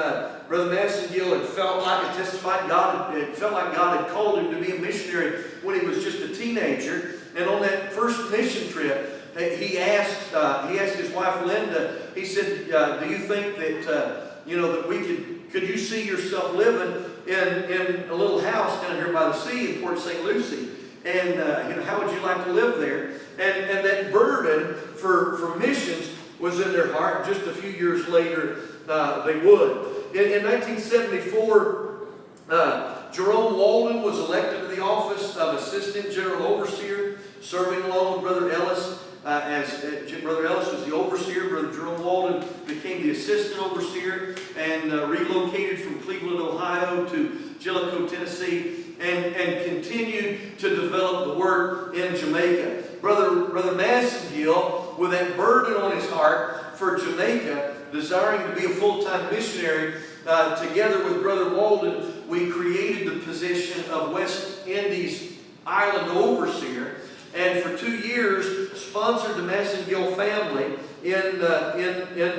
Brother Massengill had felt like God had called him to be a missionary when he was just a teenager. And on that first mission trip, he asked his wife Linda, he said, do you think that that we could you see yourself living in a little house down here by the sea in Port St. Lucie? And how would you like to live there? And that burden for missions was in their heart. Just a few years later, they would. In 1974, Jerome Walden was elected to the office of Assistant General Overseer, serving along with Brother Ellis. Brother Ellis was the overseer, Brother Jerome Walden became the assistant overseer and relocated from Cleveland, Ohio to Jellicoe, Tennessee, and continued to develop the work in Jamaica. Brother Massengill, with that burden on his heart for Jamaica, desiring to be a full-time missionary, together with Brother Walden, we created the position of West Indies Island Overseer, and for 2 years sponsored the Massengill family in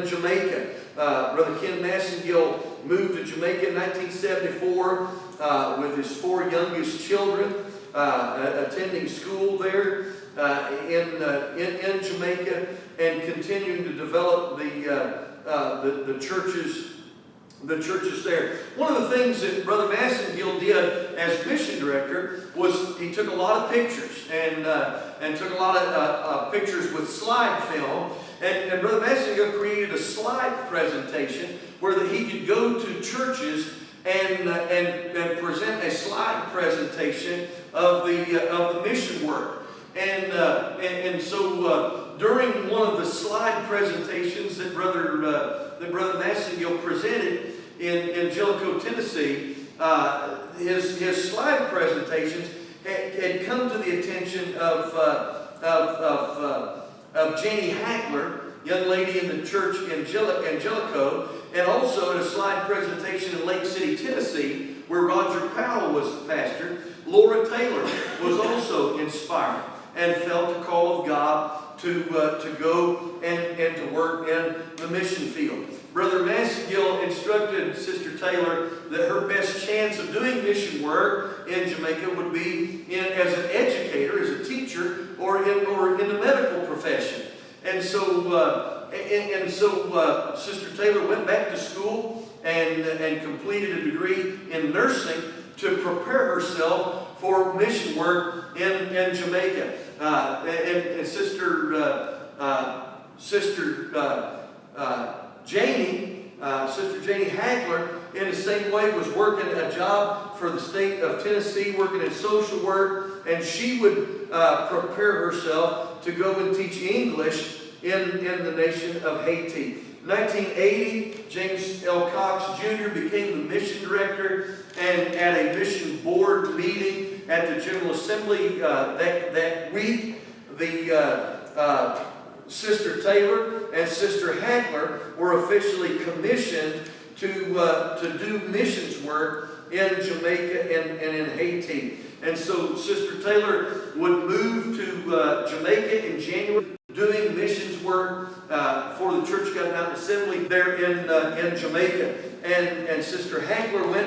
Jamaica. Brother Ken Massengill moved to Jamaica in 1974 with his 4 youngest children, attending school there in Jamaica, and continuing to develop the churches. The churches there. One of the things that Brother Massengill did as mission director was he took a lot of pictures and took a lot of pictures with slide film. And Brother Massengill created a slide presentation where that he could go to churches and present a slide presentation of the mission work. And so during one of the slide presentations that Brother Massengill presented in Jellicoe, Tennessee, his slide presentations had come to the attention of Janie Hackler, young lady in the church in Jellicoe, and also in a slide presentation in Lake City, Tennessee, where Roger Powell was the pastor. Laura Taylor was also inspired and felt the call of God to go and to work in the mission field. Brother Massengill instructed Sister Taylor that her best chance of doing mission work in Jamaica would be as an educator, as a teacher, or in the medical profession. And so, Sister Taylor went back to school and completed a degree in nursing to prepare herself for mission work in Jamaica. And Sister Janie Hagler, in the same way, was working a job for the state of Tennessee, working in social work, and she would prepare herself to go and teach English in the nation of Haiti. 1980, James L. Cox Jr. became the mission director, and at a mission board meeting at the General Assembly that week, the Sister Taylor and Sister Hagler were officially commissioned to do missions work in Jamaica and in Haiti. And so Sister Taylor would move to Jamaica in January, doing missions work for the Church of God Mountain Assembly there in Jamaica. And Sister Hagler went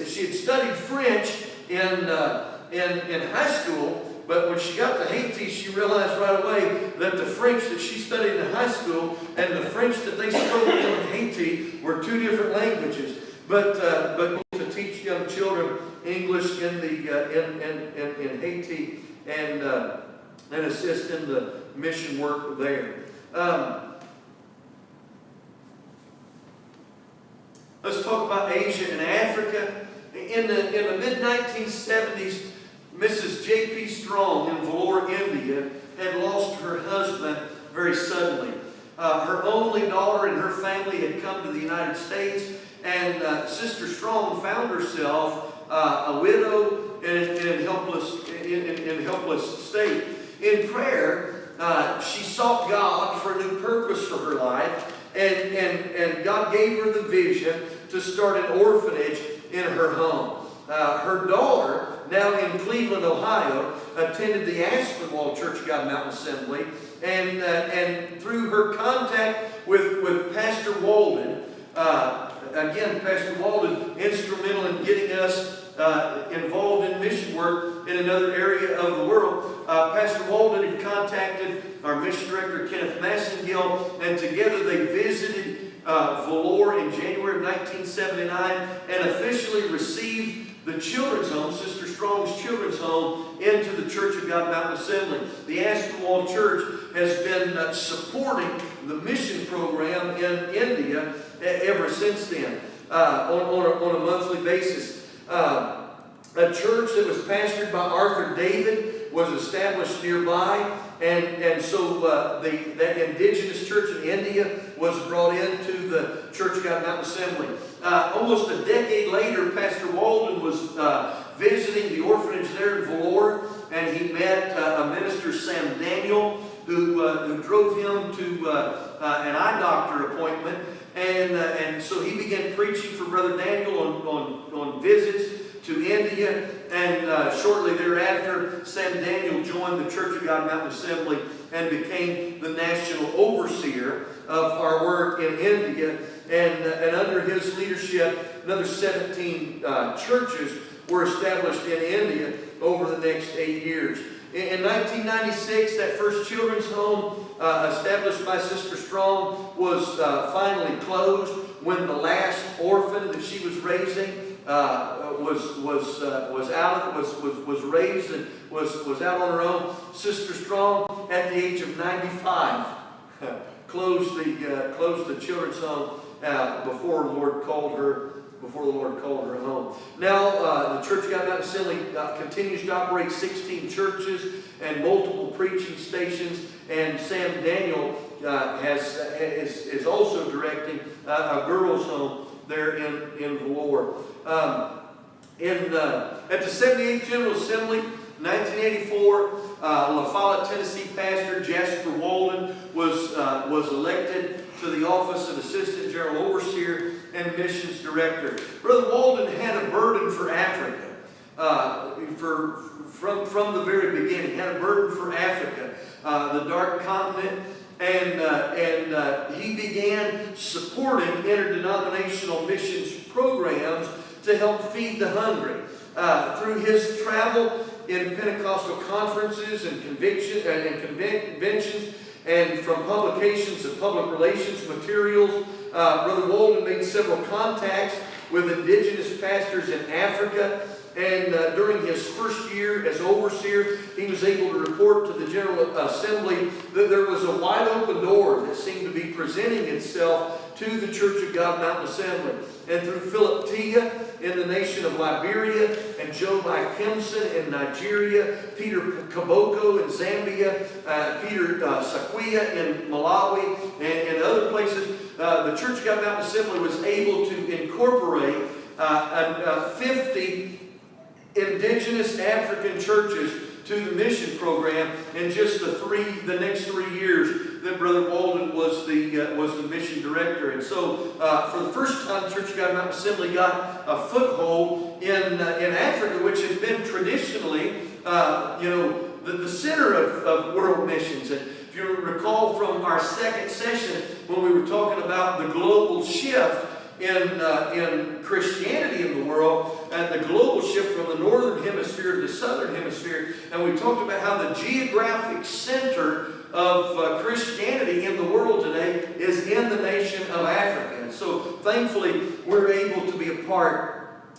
she had studied French in high school. But when she got to Haiti, she realized right away that the French that she studied in high school and the French that they spoke in Haiti were two different languages. But to teach young children English in Haiti and assist in the mission work there. Let's talk about Asia and Africa. In the mid-1970s, Mrs. J.P. Strong in Vellore, India, had lost her husband very suddenly. Her only daughter and her family had come to the United States, and Sister Strong found herself a widow in helpless state. In prayer, she sought God for a new purpose for her life, and God gave her the vision to start an orphanage in her home. Her daughter, now in Cleveland, Ohio, attended the Aspenwall Church of God Mountain Assembly, and through her contact with Pastor Walden, again, Pastor Walden instrumental in getting us involved in mission work in another area of the world. Pastor Walden had contacted our mission director, Kenneth Massengill, and together they visited Vellore in January of 1979 and officially received the children's home, Sister Strong's children's home, into the Church of God Mountain Assembly. The Aspenwall Church has been supporting the mission program in India ever since then on a monthly basis. A church that was pastored by Arthur David was established nearby, and so that indigenous church in India was brought into the Church of God Mountain Assembly. Almost a decade later, Pastor Walden was visiting the orphanage there in Vellore, and he met a minister, Sam Daniel, who drove him to an eye doctor appointment, and so he began preaching for Brother Daniel on visits to India, and shortly thereafter, Sam Daniel joined the Church of God Mountain Assembly and became the national overseer of our work in India. And under his leadership, another 17 churches were established in India over the next 8 years. In 1996, that first children's home established by Sister Strong was finally closed when the last orphan that she was raising was raised and was out on her own. Sister Strong, at the age of 95, closed the children's home before the Lord called her home. Now, the Church of God Mountain Assembly continues to operate 16 churches and multiple preaching stations, and Sam Daniel is also directing a girls' home there in Vellore. At the 78th General Assembly, 1984, La Follette, Tennessee pastor Jasper Walden was elected to the office of Assistant General Overseer and Missions Director. Brother Walden had a burden for Africa. from the very beginning. Had a burden for Africa, the dark continent, and he began supporting interdenominational missions programs to help feed the hungry. Through his travel in Pentecostal conferences and conventions, and from publications and public relations materials, Brother Walden made several contacts with indigenous pastors in Africa. And during his first year as overseer, he was able to report to the General Assembly that there was a wide open door that seemed to be presenting itself to the Church of God Mountain Assembly. And through Philip Tia in the nation of Liberia, and Joe Ikemson in Nigeria, Peter Kaboko in Zambia, Peter Sakwia in Malawi, and other places, the Church of God Mountain Assembly was able to incorporate 50 indigenous African churches to the mission program in just the next 3 years that Brother Walden was the mission director. And so for the first time, the Church of God Mountain Assembly got a foothold in Africa, which had been traditionally the center of world missions. And if you recall from our second session when we were talking about the global shift in Christianity in the world, and the global shift from the northern hemisphere to the southern hemisphere, and we talked about how the geographic center of Christianity in the world today is in the nation of Africa. And so thankfully we're able to be a part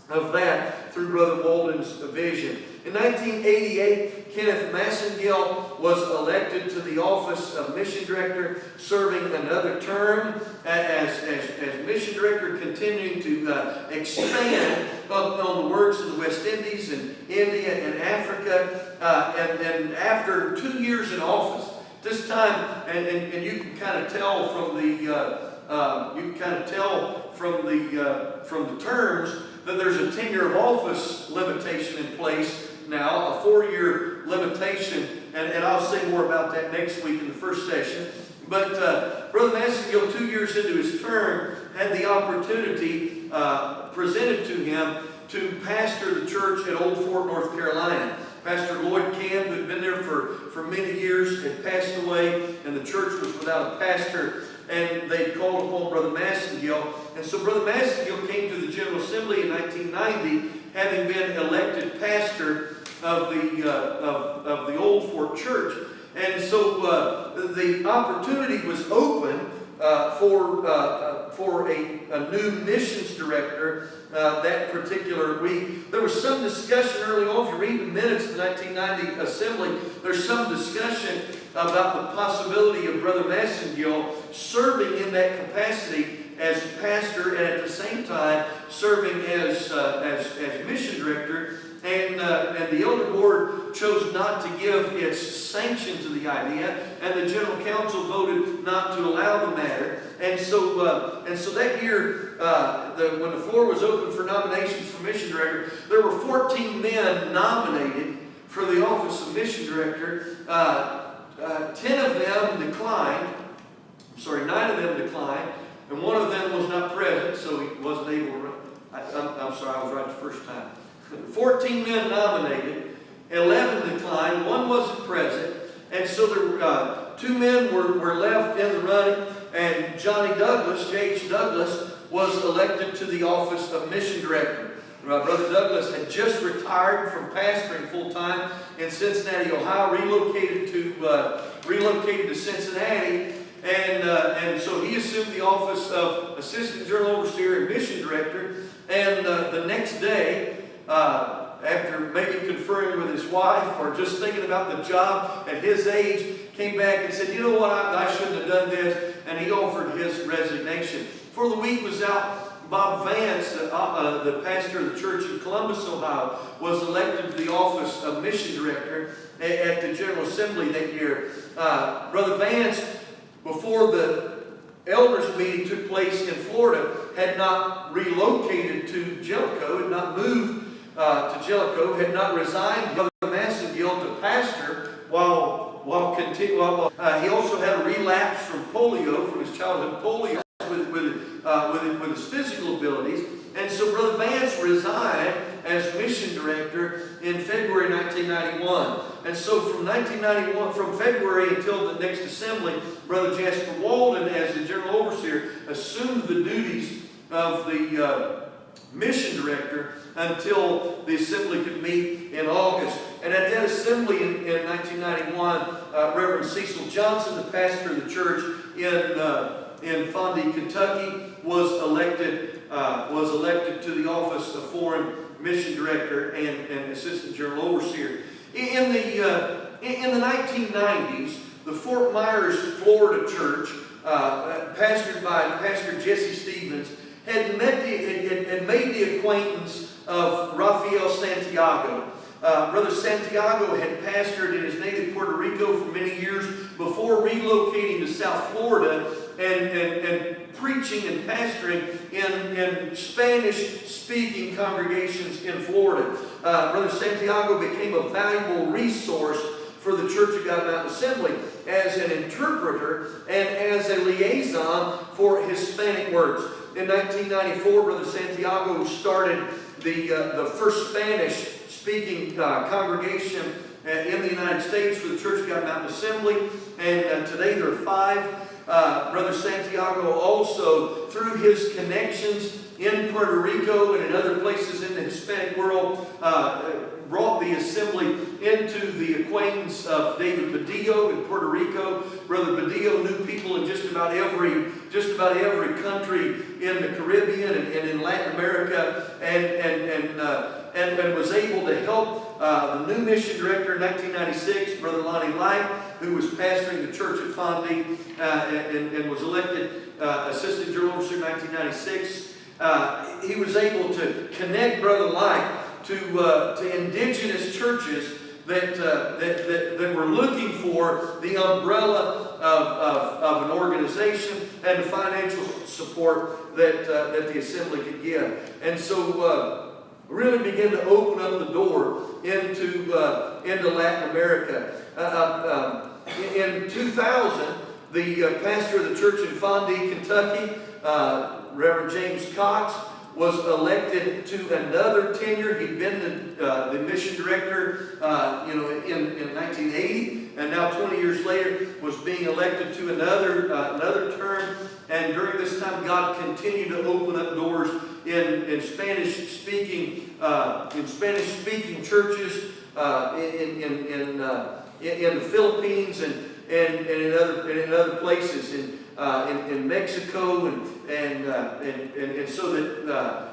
of that through Brother Walden's vision. In 1988, Kenneth Massengill was elected to the office of mission director, serving another term as mission director, continuing to expand on the works of the West Indies and India and Africa. And after 2 years in office, this time, and you can kind of tell from the terms that there's a tenure of office limitation in place now, a 4-year limitation, and I'll say more about that next week in the first session. But Brother Massengill, 2 years into his term, had the opportunity presented to him to pastor the church at Old Fort, North Carolina. Pastor Lloyd Camp, who had been there for many years, had passed away, and the church was without a pastor. And they called upon Brother Massengill. And so Brother Massengill came to the General Assembly in 1990, having been elected pastor of the Old Fort Church. And so the opportunity was open for a new missions director that particular week. There was some discussion early on. If you read the minutes of the 1990 Assembly, there's some discussion about the possibility of Brother Massengill serving in that capacity as pastor and at the same time serving as mission director. And the elder board chose not to give its sanction to the idea, and the general council voted not to allow the matter. And so that year, when the floor was open for nominations for mission director, there were 14 men nominated for the office of mission director. 10 of them declined. 9 of them declined, and one of them was not present, so he wasn't able to run. I'm sorry, I was right the first time. 14 men nominated, 11 declined, 1 wasn't present, and so there 2 men were left in the running, and Johnny Douglas, J.H. Douglas, was elected to the office of mission director. Brother Douglas had just retired from pastoring full-time in Cincinnati, Ohio, relocated to Cincinnati, and so he assumed the office of Assistant General Overseer and Mission Director, and the next day, after maybe conferring with his wife or just thinking about the job at his age, came back and said, you know what, I shouldn't have done this, and he offered his resignation. Before the week was out, Bob Vance, the pastor of the church in Columbus, Ohio, was elected to the office of mission director at the General Assembly that year. Brother Vance, before the elders meeting took place in Florida, had not relocated to Jellicoe, had not moved to Jellicoe, had not resigned Brother Massengill to pastor he also had a relapse from polio, from his childhood polio, with his physical abilities. And so Brother Vance resigned as mission director in February 1991. And so from 1991, from February until the next assembly, Brother Jasper Walden, as the general overseer, assumed the duties of the mission director until the assembly could meet in August. And at that assembly in 1991, Reverend Cecil Johnson, the pastor of the church in Fondy, Kentucky, was elected to the office of foreign mission director and assistant general overseer. In the 1990s, the Fort Myers, Florida church, pastored by Pastor Jesse Stevens, had made the acquaintance of Rafael Santiago. Brother Santiago had pastored in his native Puerto Rico for many years before relocating to South Florida and preaching and pastoring in Spanish-speaking congregations in Florida. Brother Santiago became a valuable resource for the Church of God Mountain Assembly as an interpreter and as a liaison for Hispanic works. In 1994, Brother Santiago started the first Spanish-speaking congregation in the United States for the Church of God Mountain Assembly, and today there are 5. Brother Santiago also, through his connections in Puerto Rico and in other places in the Hispanic world, brought the assembly into the acquaintance of David Badillo in Puerto Rico. Brother Badillo knew people in just about every country in the Caribbean and in Latin America, and was able to help the new mission director in 1996, Brother Lonnie Light, who was pastoring the church at Fondy and was elected assistant general overseer in 1996. He was able to connect Brother Light to indigenous churches that were looking for the umbrella of an organization and the financial support that the assembly could give. And so really began to open up the door into Latin America. In 2000, the pastor of the church in Fondy, Kentucky, Reverend James Cox, was elected to another tenure. He'd been the mission director in 1980, and now 20 years later was being elected to another term. And during this time, God continued to open up doors in Spanish-speaking churches in the Philippines and in other places in Mexico and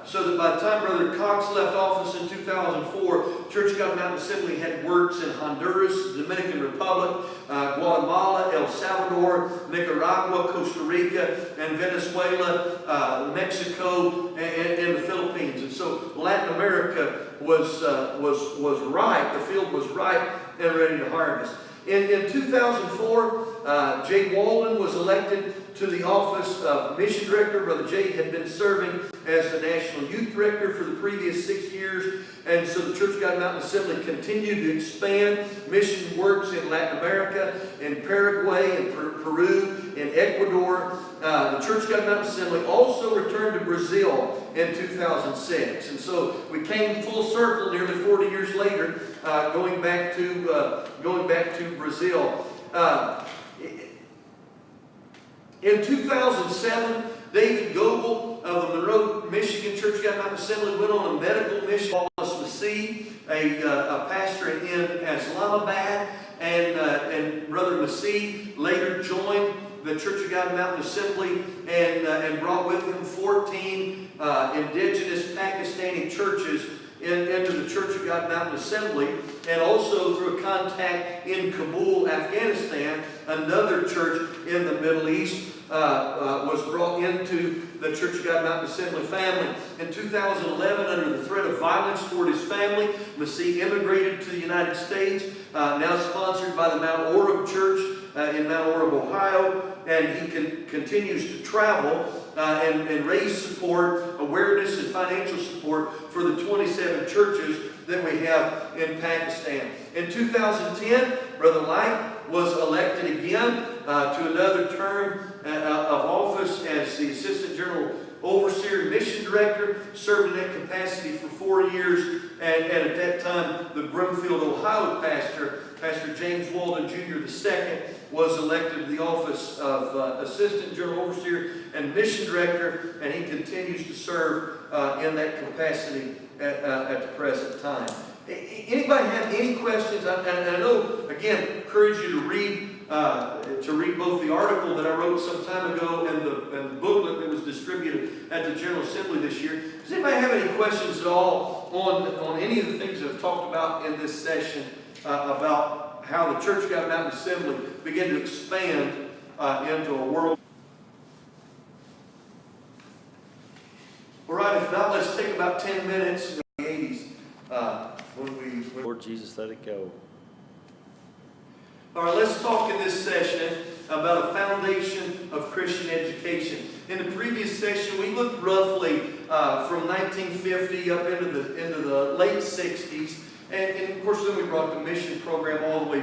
so that by the time Brother Cox left office in 2004, Church of God Mountain Assembly had works in Honduras, Dominican Republic, Guatemala, El Salvador, Nicaragua, Costa Rica, and Venezuela, Mexico, and the Philippines. And so Latin America was ripe. The field was ripe and ready to harvest. In 2004, Jay Walden was elected to the office of mission director. Brother Jay had been serving as the national youth director for the previous 6 years. And so the Church of God Mountain Assembly continued to expand mission works in Latin America, in Paraguay, in Peru, in Ecuador. The Church of God Mountain Assembly also returned to Brazil in 2006. And so we came full circle nearly 40 years later, going back to Brazil. In 2007, David Goebel of the Monroe, Michigan Church of God Mountain Assembly went on a medical mission. Wallace Massey, a pastor in Islamabad, and Brother Massey later joined the Church of God Mountain Assembly and brought with him 14 indigenous Pakistani churches into the Church of God Mountain Assembly, and also through a contact in Kabul, Afghanistan, another church in the Middle East was brought into the Church of God Mountain Assembly family. In 2011, under the threat of violence toward his family, Massey immigrated to the United States, now sponsored by the Mount Orab Church in Mount Orab, Ohio, and he continues to travel and raise support, awareness, and financial support for the 27 churches that we have in Pakistan. In 2010, Brother Light was elected again to another term of office as the Assistant General overseer and mission director, served in that capacity for 4 years, and at that time, the Broomfield, Ohio pastor, Pastor James Walden Jr. II, was elected to the office of Assistant General Overseer and Mission Director, and he continues to serve in that capacity at the present time. Anybody have any questions? And I know, again, encourage you to read both the article that I wrote some time ago and the booklet that was distributed at the General Assembly this year. Does anybody have any questions at all on any of the things that I've talked about in this session about how the Church of God Mountain Assembly began to expand into a world? All right, if not, let's take about 10 minutes in the 80s Lord Jesus, let it go. All right, let's talk in this session about a foundation of Christian education. In the previous session, we looked roughly from 1950 up into the late 60s. And of course, then we brought the mission program all the way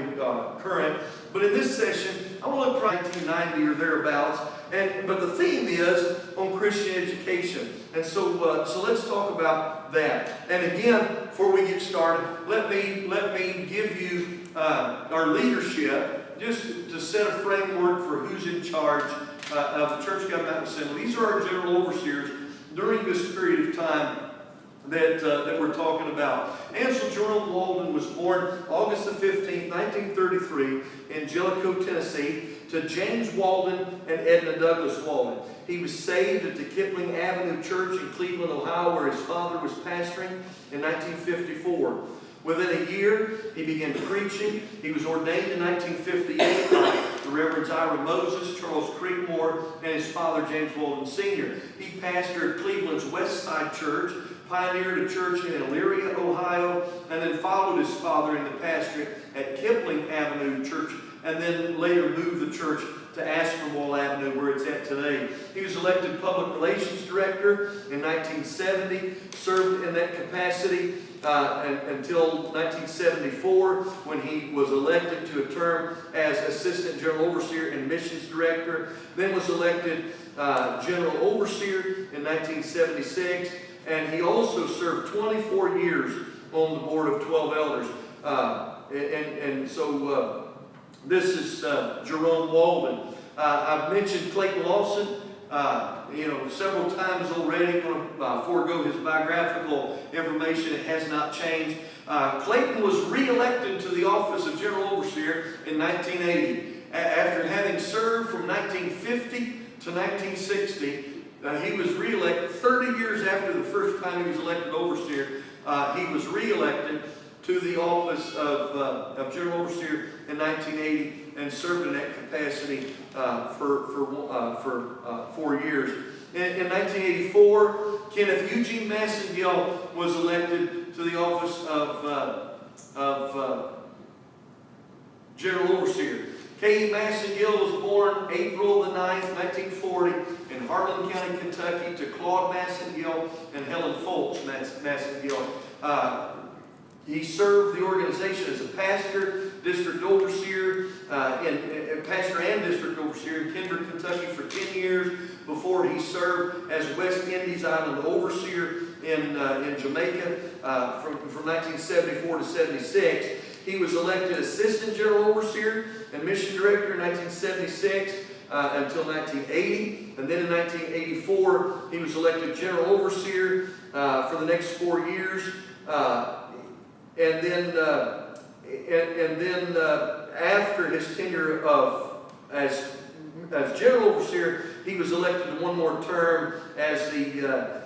current. But in this session, I want to look for 1990 or thereabouts. But the theme is on Christian education. And so let's talk about that. And again, before we get started, let me give you our leadership, just to set a framework for who's in charge of the Church of God Mountain Assembly. These are our general overseers during this period of time that we're talking about. Ansel Jerome Walden was born August the 15th, 1933 in Jellicoe, Tennessee, to James Walden and Edna Douglas Walden. He was saved at the Kipling Avenue Church in Cleveland, Ohio, where his father was pastoring in 1954. Within a year, he began preaching. He was ordained in 1958 by the Reverends Ira Moses, Charles Creekmore, and his father, James Walden Sr. He pastored Cleveland's West Side Church, pioneered a church in Elyria, Ohio, and then followed his father in the pastorate at Kipling Avenue Church, and then later moved the church to Aspinwall Avenue, where it's at today. He was elected Public Relations Director in 1970, served in that capacity until 1974, when he was elected to a term as Assistant General Overseer and Missions Director, then was elected General Overseer in 1976, and he also served 24 years on the board of 12 elders. So this is Jerome Walden. I've mentioned Clayton Lawson several times already. I'm going to forego his biographical information. It has not changed. Clayton was re-elected to the office of General Overseer in 1980. After having served from 1950 to 1960, he was re-elected 30 years after the first time he was elected Overseer. He was re-elected to the office of General Overseer in 1980 and served in that capacity for 4 years. In 1984, Kenneth Eugene Massengill was elected to the office of General Overseer. K.E. Massengill was born April the 9th, 1940 in Harlan County, Kentucky, to Claude Massengill and Helen Foltz Massengill. He served the organization as a pastor, district overseer, pastor and district overseer in Kendrick, Kentucky for 10 years before he served as West Indies Island overseer in Jamaica from 1974 to 76. He was elected Assistant General Overseer and Mission Director in 1976 until 1980. And then in 1984, he was elected General Overseer for the next 4 years. And then after his tenure as General Overseer, he was elected to one more term as the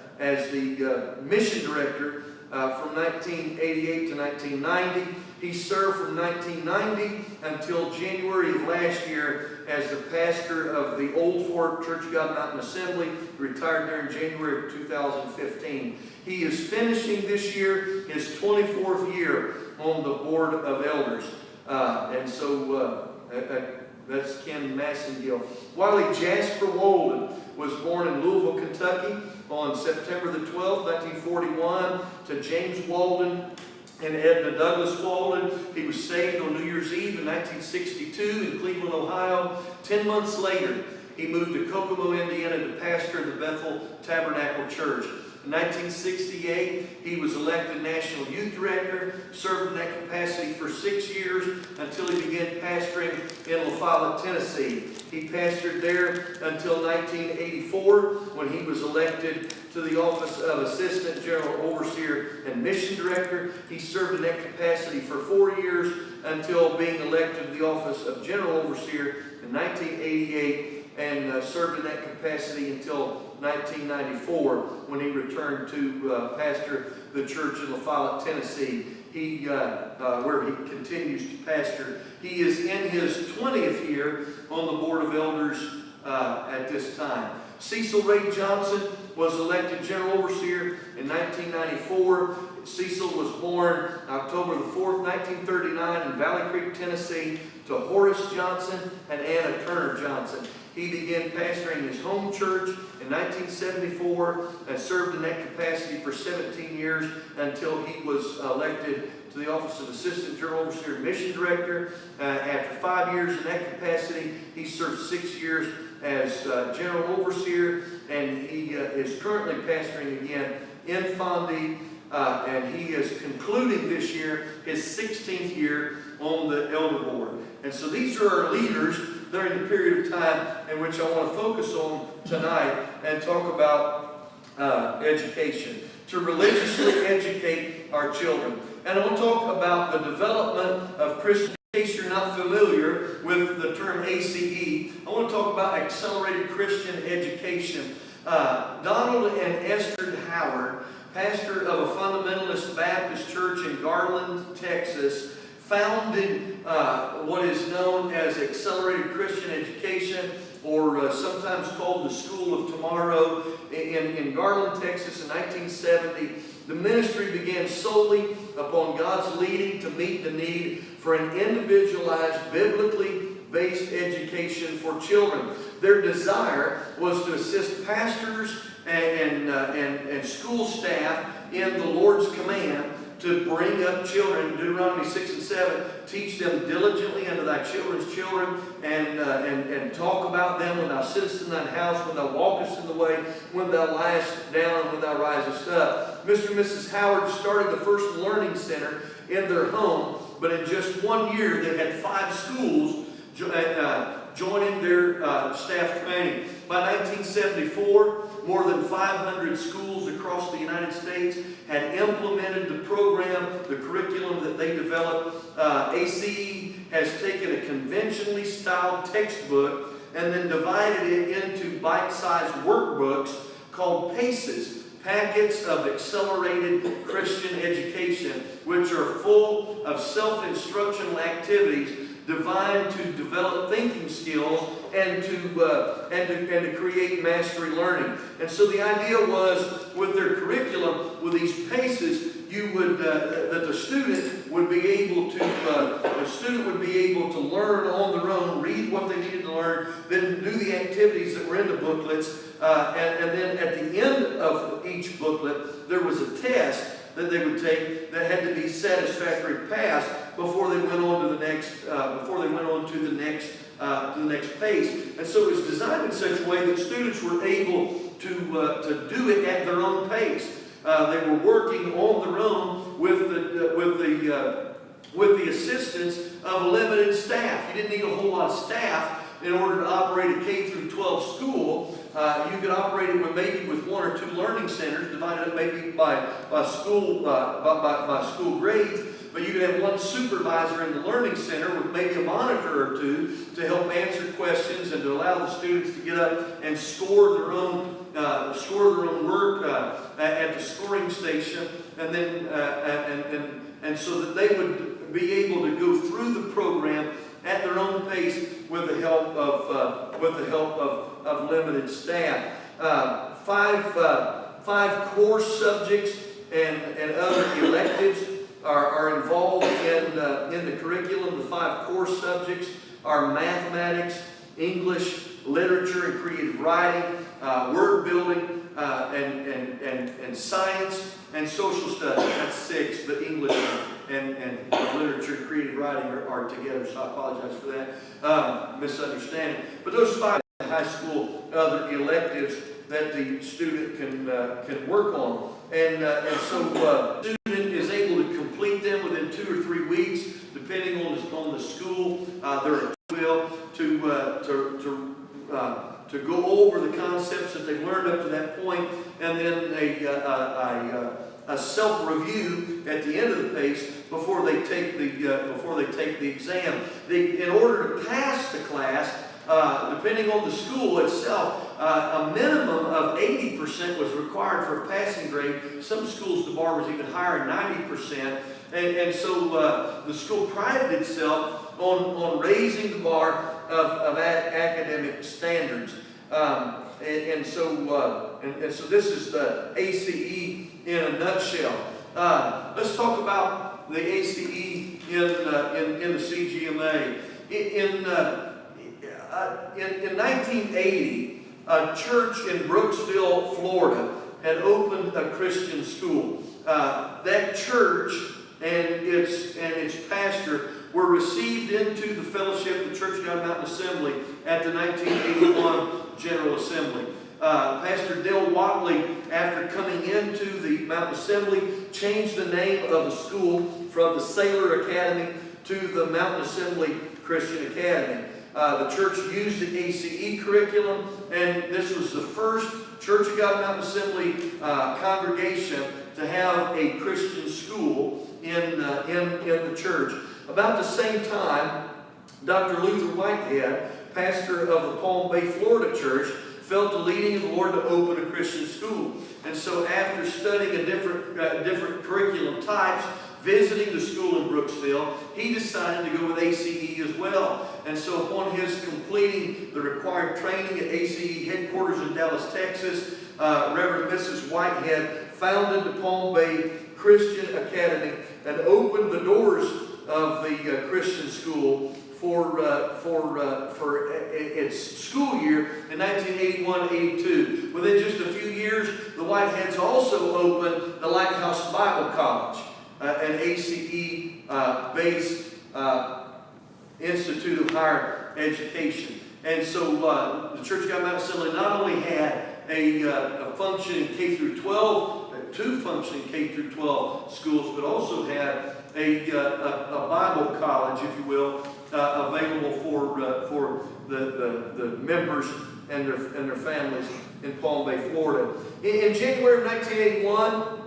Mission Director from 1988 to 1990. He served from 1990 until January of last year as the pastor of the Old Fort Church of God Mountain Assembly, retired there in January of 2015. He is finishing this year his 24th year on the Board of Elders. That's Ken Massengill. Wiley Jasper Walden was born in Louisville, Kentucky on September the 12th, 1941 to James Walden and Edna Douglas Walden. He was saved on New Year's Eve in 1962 in Cleveland, Ohio. 10 months later, he moved to Kokomo, Indiana to pastor the Bethel Tabernacle Church. In 1968, he was elected National Youth Director, served in that capacity for 6 years until he began pastoring in La Follette, Tennessee. He pastored there until 1984 when he was elected to the office of Assistant General Overseer and Mission Director. He served in that capacity for 4 years until being elected to the office of General Overseer in 1988 and served in that capacity until 1994 when he returned to pastor the church in La Follette, Tennessee. Where he continues to pastor. He is in his 20th year on the Board of Elders at this time. Cecil Ray Johnson was elected General Overseer in 1994. Cecil was born October the 4th, 1939 in Valley Creek, Tennessee to Horace Johnson and Anna Turner Johnson. He began pastoring his home church in 1974 and served in that capacity for 17 years until he was elected to the office of Assistant General Overseer and Mission Director. After 5 years in that capacity, he served 6 years as General Overseer, and he is currently pastoring again in Fondy, and he is concluding this year his 16th year on the Elder Board. And so these are our leaders during the period of time in which I want to focus on tonight and talk about education, to religiously educate our children. And I want to talk about the development of Christian. In case you're not familiar with the term ACE, I want to talk about accelerated Christian education. Donald and Esther Howard, pastor of a fundamentalist Baptist church in Garland, Texas, founded what is known as Accelerated Christian Education, or sometimes called the School of Tomorrow, in Garland, Texas in 1970. The ministry began solely upon God's leading to meet the need for an individualized, biblically based education for children. Their desire was to assist pastors and school staff in the Lord's command to bring up children. Deuteronomy 6 and 7, teach them diligently unto thy children's children, and talk about them when thou sittest in thine house, when thou walkest in the way, when thou liest down, and when thou risest up. Mr. and Mrs. Howard started the first learning center in their home, but in just 1 year they had 5 schools joining their staff training. By 1974, more than 500 schools across the United States had implemented the program, the curriculum that they developed. ACE has taken a conventionally styled textbook and then divided it into bite-sized workbooks called PACES, Packets of Accelerated Christian Education, which are full of self-instructional activities designed to develop thinking skills and to create mastery learning. And so the idea was, with their curriculum, with these PACES, that the student would be able to learn on their own, read what they needed to learn, then do the activities that were in the booklets, and then at the end of each booklet there was a test that they would take that had to be satisfactory pass before they went on to the next pace. And so it was designed in such a way that students were able to do it at their own pace. They were working on their own with the assistance of a limited staff. You didn't need a whole lot of staff in order to operate a K through 12 school. You could operate it with 1 or 2 learning centers, divided up maybe by school grades. But you could have 1 supervisor in the learning center with maybe a monitor or 2 to help answer questions and to allow the students to get up and score their own work at the scoring station, and then and so that they would be able to go through the program at their own pace with the help of limited staff. 5 course subjects and other electives are involved in the curriculum. The 5 course subjects are mathematics, English, literature and creative writing, word building, and science and social studies. That's 6, but English and literature and creative writing are together, so I apologize for that misunderstanding. But those 5 are high school other electives that the student can work on. And so the student is able to complete them within 2 or 3 weeks, depending on the school. They're will to go over the concepts that they've learned up to that point, and then a self-review at the end of the pace before they take the exam. In order to pass the class, depending on the school itself, a minimum of 80% was required for a passing grade. Some schools, the bar was even higher, 90%. And so the school prided itself on raising the bar of academic standards. And so this is the ACE in a nutshell. Let's talk about the ACE in the CGMA. In 1980, a church in Brooksville, Florida, had opened a Christian school. That church and its pastor were received into the fellowship of the Church of God Mountain Assembly at the 1981 General Assembly. Pastor Dale Watley, after coming into the Mountain Assembly, changed the name of the school from the Sailor Academy to the Mountain Assembly Christian Academy. The church used the ACE curriculum, and this was the first Church of God Mountain Assembly congregation to have a Christian school in the church. About the same time, Dr. Luther Whitehead, pastor of the Palm Bay, Florida church, felt the leading of the Lord to open a Christian school. And so after studying a different curriculum types, visiting the school in Brooksville, he decided to go with ACE as well. And so upon his completing the required training at ACE headquarters in Dallas, Texas, Reverend Mrs. Whitehead founded the Palm Bay Christian Academy and opened the doors of the Christian school for its school year in 1981-82. Within just a few years, the Whiteheads also opened the Lighthouse Bible College, an ACE-based Institute of Higher Education. And so the Church of God Mountain Assembly not only had a functioning K through 12, two functioning K through 12 schools, but also had a Bible college, if you will, available for the members and their families in Palm Bay, Florida. In January of 1981,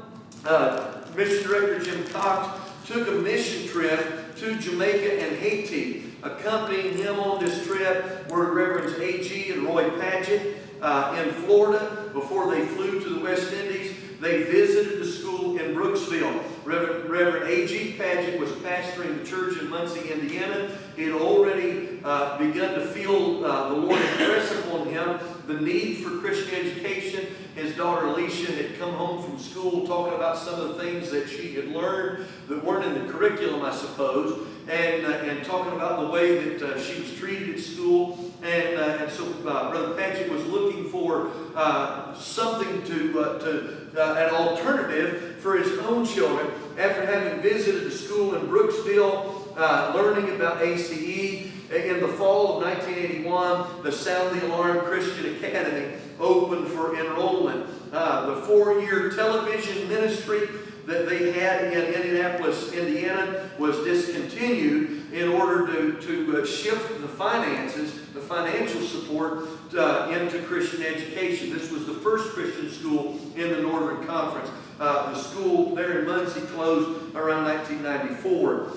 Mission Director Jim Cox took a mission trip to Jamaica and Haiti. Accompanying him on this trip were Reverends A.G. and Roy Paget in Florida. Before they flew to the West Indies, they visited the school in Brooksville. Reverend A.G. Paget was pastoring the church in Muncie, Indiana. He had already begun to feel the Lord impress upon him the need for Christian education. His daughter Alicia had come home from school talking about some of the things that she had learned that weren't in the curriculum, I suppose, and talking about the way that she was treated at school. And so Brother Paget was looking for something an alternative for his own children. After having visited the school in Brooksville, learning about ACE, in the fall of 1981, the Sound the Alarm Christian Academy opened for enrollment. The 4-year television ministry that they had in Indianapolis, Indiana, was discontinued in order to shift the finances, the financial support into Christian education. This was the first Christian school in the Northern Conference. The school there in Muncie closed around 1994.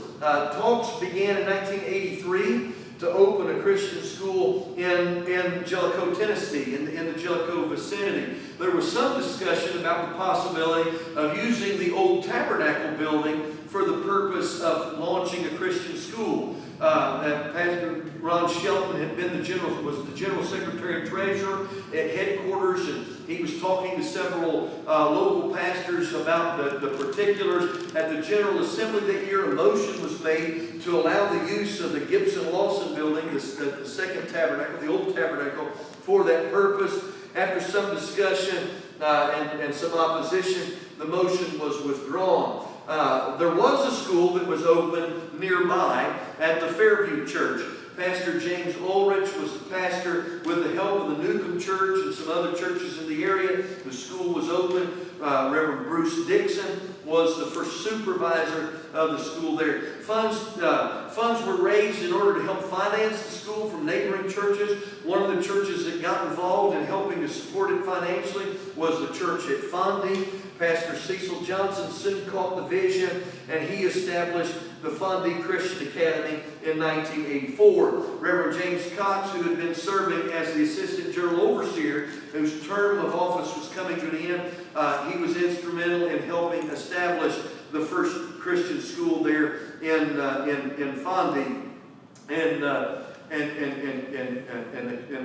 Talks began in 1983 to open a Christian school in Jellicoe, Tennessee, in the Jellicoe vicinity. There was some discussion about the possibility of using the old Tabernacle building for the purpose of launching a Christian school. Pastor Ron Shelton had been the general secretary and treasurer at headquarters, and he was talking to several local pastors about the particulars. At the General Assembly that year, a motion was made to allow the use of the Gibson Lawson building, the second tabernacle, the old tabernacle, for that purpose. After some discussion and some opposition, the motion was withdrawn. There was a school that was open nearby at the Fairview Church. Pastor James Ulrich was the pastor with the help of the Newcomb Church and some other churches in the area. The school was open. Reverend Bruce Dixon was the first supervisor of the school there. Funds were raised in order to help finance the school from neighboring churches. One of the churches that got involved in helping to support it financially was the church at Fondy. Pastor Cecil Johnson soon caught the vision, and he established the Fondy Christian Academy in 1984. Reverend James Cox, who had been serving as the Assistant General Overseer, whose term of office was coming to an end, he was instrumental in helping establish the first Christian school there in Fondy. And the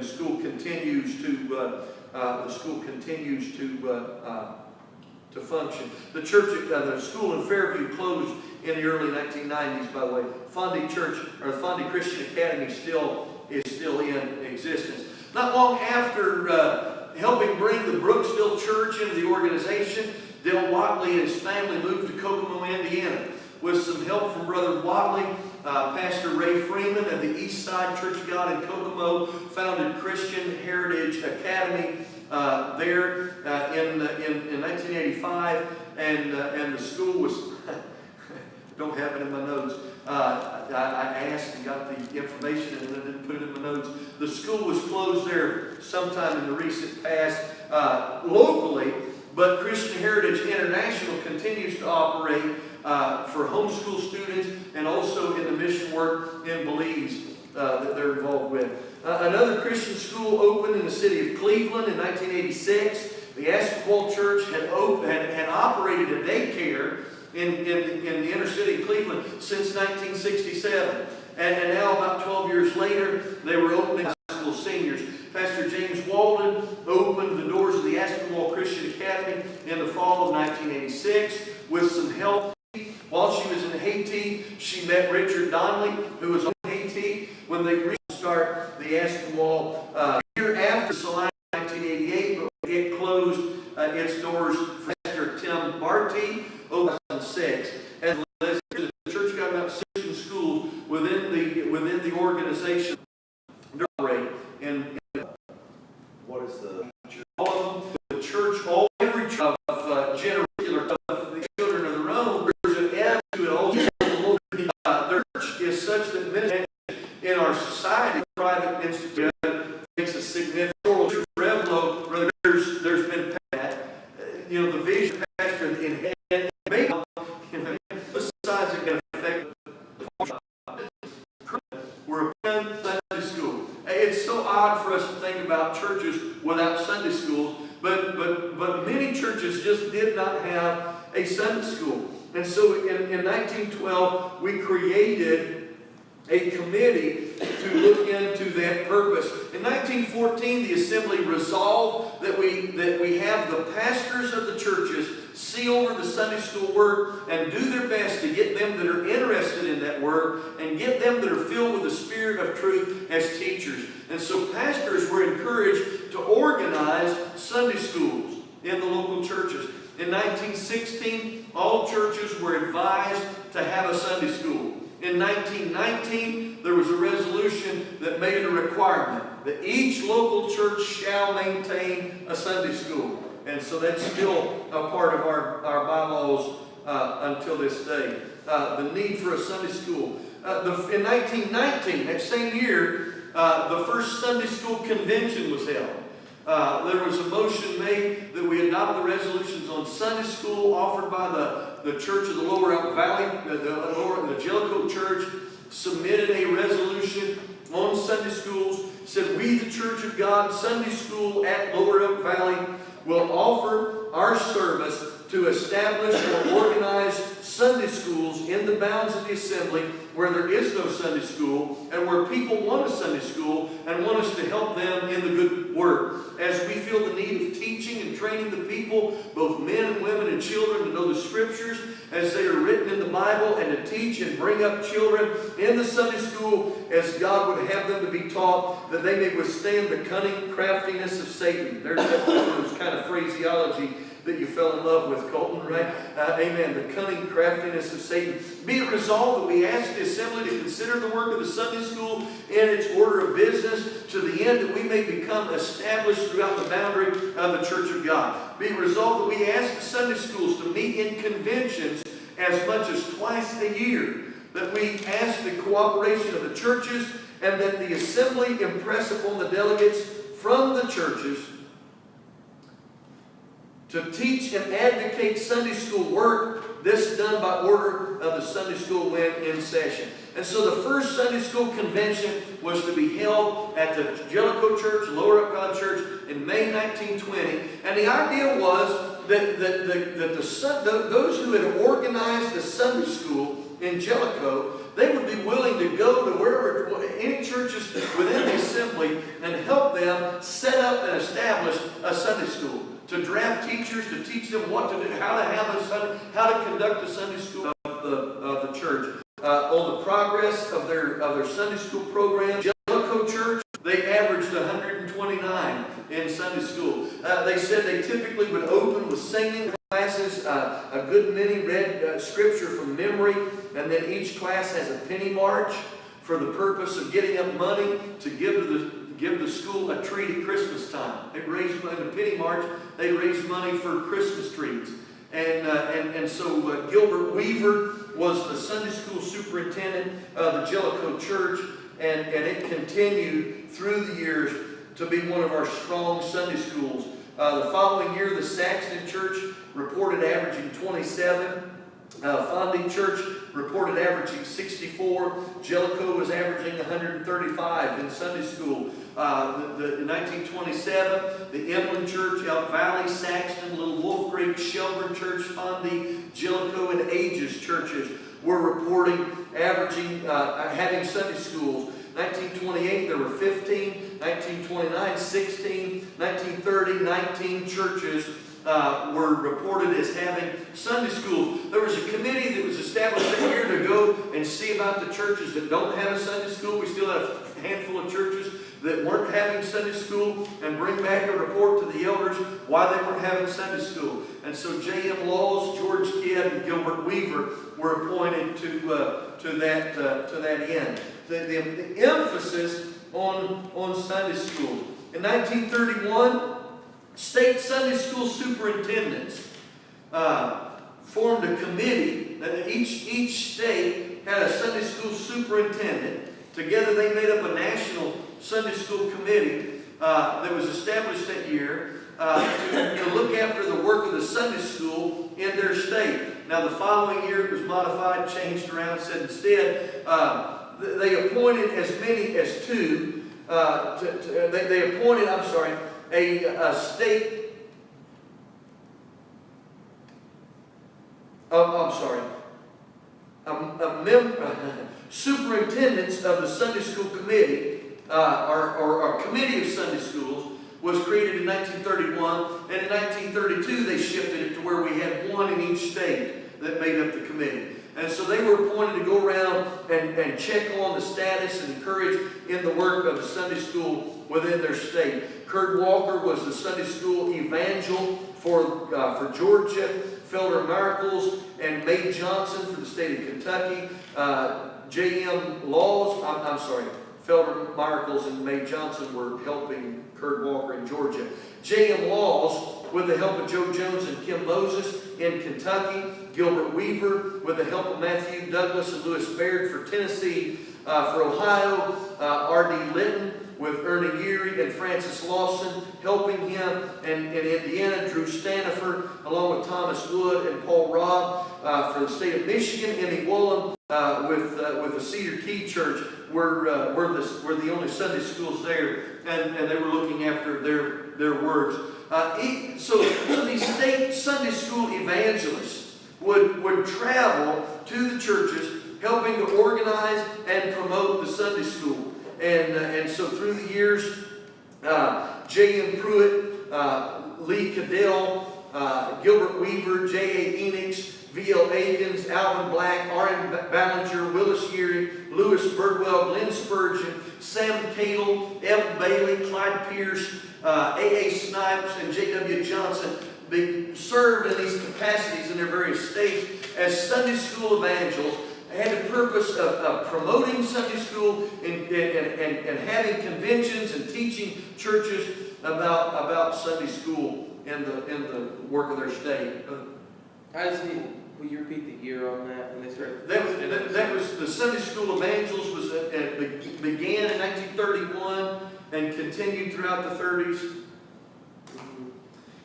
school continues to function. The church, the school in Fairview closed in the early 1990s, by the way. Fondy Church, or Fondy Christian Academy, is still in existence. Not long after helping bring the Brooksville Church into the organization, Dale Watley and his family moved to Kokomo, Indiana. With some help from Brother Watley, Pastor Ray Freeman of the East Side Church of God in Kokomo founded Christian Heritage Academy there in 1985, and the school was don't have it in my notes. I asked and got the information and then didn't put it in my notes. The school was closed there sometime in the recent past locally, but Christian Heritage International continues to operate for homeschool students and also in the mission work in Belize that they're involved with. Another Christian school opened in the city of Cleveland in 1986. The Aspinwall Church had operated a daycare in the inner city of Cleveland since 1967. And now, about 12 years later, they were opening high school seniors. Pastor James Walden opened the doors of the Aspinwall Christian Academy in the fall of 1986 with some help. While she was in Haiti, she met Richard Donnelly, who was in Haiti, when they restart the Aspinwall year after July 1988, but it closed its doors for Pastor Tim Barty in 2006. And the church got about 16 schools within the organization. And What is the all of them, the church, every church of generational of the children of their own, there's an ebb to it also. Their church is such that ministry in our society, private institution, makes a significant role. Revelo, there's been that, the vision pastor in head, maybe, the size it can affect we're a Sunday school. It's so odd for us to think about churches without Sunday schools, but many churches just did not have a Sunday school. And so in 1912, we created a committee to look into that purpose. In 1914, the assembly resolved that we have the pastors of the churches see over the Sunday school work and do their best to get them that are interested in that work and get them that are filled with the Spirit of truth as teachers. And so pastors were encouraged to organize Sunday schools in the local churches. In 1916, all churches were advised to have a Sunday school. In 1919, there was a resolution that made it a requirement that each local church shall maintain a Sunday school. And so that's still a part of our bylaws until this day. The need for a Sunday school. In 1919, that same year, the first Sunday school convention was held. There was a motion made that we adopt the resolutions on Sunday school offered by the Church of the Lower Elk Valley. The Jellicoe Church submitted a resolution on Sunday schools. Said, we, the Church of God, Sunday School at Lower Elk Valley, will offer our service to establish or organize Sunday schools in the bounds of the assembly where there is no Sunday school and where people want a Sunday school and want us to help them in the good work. As we feel the need of teaching and training the people, both men and women and children, to know the Scriptures as they are written in the Bible and to teach and bring up children in the Sunday school as God would have them to be taught, that they may withstand the cunning craftiness of Satan. There's that kind of phraseology that you fell in love with, Colton, right? Amen. The cunning craftiness of Satan. Be it resolved that we ask the assembly to consider the work of the Sunday school in its order of business, to the end that we may become established throughout the boundary of the Church of God. Be it resolved that we ask the Sunday schools to meet in conventions as much as twice a year, that we ask the cooperation of the churches, and that the assembly impress upon the delegates from the churches to teach and advocate Sunday school work, this done by order of the Sunday school when in session. And so the first Sunday school convention was to be held at the Jellicoe Church, Lower Upcott Church, in May 1920. And the idea was that those who had organized the Sunday school in Jellicoe, they would be willing to go to wherever, any churches within the assembly, and help them set up and establish a Sunday school. To draft teachers, to teach them what to do, how to conduct a Sunday school of the church. On the progress of their Sunday school program, Jellicoe Church, they averaged 129 in Sunday school. They said they typically would open with singing classes. A good many read scripture from memory, and then each class has a penny march for the purpose of getting up money to give the school a treat at Christmas time. They raised money in the penny march. They raised money for Christmas trees, and so Gilbert Weaver was the Sunday school superintendent of the Jellicoe Church, and it continued through the years to be one of our strong Sunday schools. The following year, the Saxton Church reported averaging 27. Fondy Church reported averaging 64. Jellicoe was averaging 135 in Sunday school. In 1927, the Emlyn Church, Elk Valley, Saxton, Little Wolf Creek, Shelburne Church, Fondy, Jellicoe, and Aegis churches were reporting averaging, having Sunday schools. 1928, there were 15. 1929, 16. 1930, 19 churches were reported as having Sunday schools. There was a committee that was established that year to go and see about the churches that don't have a Sunday school. We still have a handful of churches that weren't having Sunday school, and bring back a report to the elders why they weren't having Sunday school. And so J.M. Laws, George Kidd, and Gilbert Weaver were appointed to that end. The emphasis on Sunday schools. In 1931, state Sunday school superintendents formed a committee. Each state had a Sunday school superintendent. Together they made up a national Sunday school committee that was established that year to look after the work of the Sunday school in their state. Now the following year it was modified, changed around, said instead they appointed as many as two. They appointed, a state. Superintendents of the Sunday School Committee, or Committee of Sunday Schools, was created in 1931, and in 1932 they shifted it to where we had one in each state that made up the committee. And so they were appointed to go around and check on the status and encourage in the work of the Sunday school within their state. Kurt Walker was the Sunday school evangel for Georgia. Felder Miracles and May Johnson for the state of Kentucky. J.M. Laws, Felder Miracles and May Johnson were helping Kurt Walker in Georgia. J.M. Laws, with the help of Joe Jones and Kim Moses in Kentucky. Gilbert Weaver, with the help of Matthew Douglas and Louis Baird for Tennessee. For Ohio, R.D. Litton with Ernie Geary and Francis Lawson helping him. And in Indiana, Drew Stanifer, along with Thomas Wood and Paul Robb. For the state of Michigan, Emmy Woolen with the Cedar Key Church were the only Sunday schools there, and they were looking after their works. So these state Sunday school evangelists would travel to the churches, helping to organize and promote the Sunday school. And so through the years, J.M. Pruitt, Lee Cadell, Gilbert Weaver, J.A. Enix, V.L. Akins, Alvin Black, R.M. Ballinger, Willis Geary, Louis Birdwell, Glenn Spurgeon, Sam Cadle, Ebb Bailey, Clyde Pierce, A.A. Snipes, and J.W. Johnson. They served in these capacities in their various states as Sunday school evangelists, had the purpose of promoting Sunday school and having conventions and teaching churches about Sunday school in the work of their state. Will you repeat the year on that when they started? That was the Sunday School Evangelists began in 1931 and continued throughout the 30s.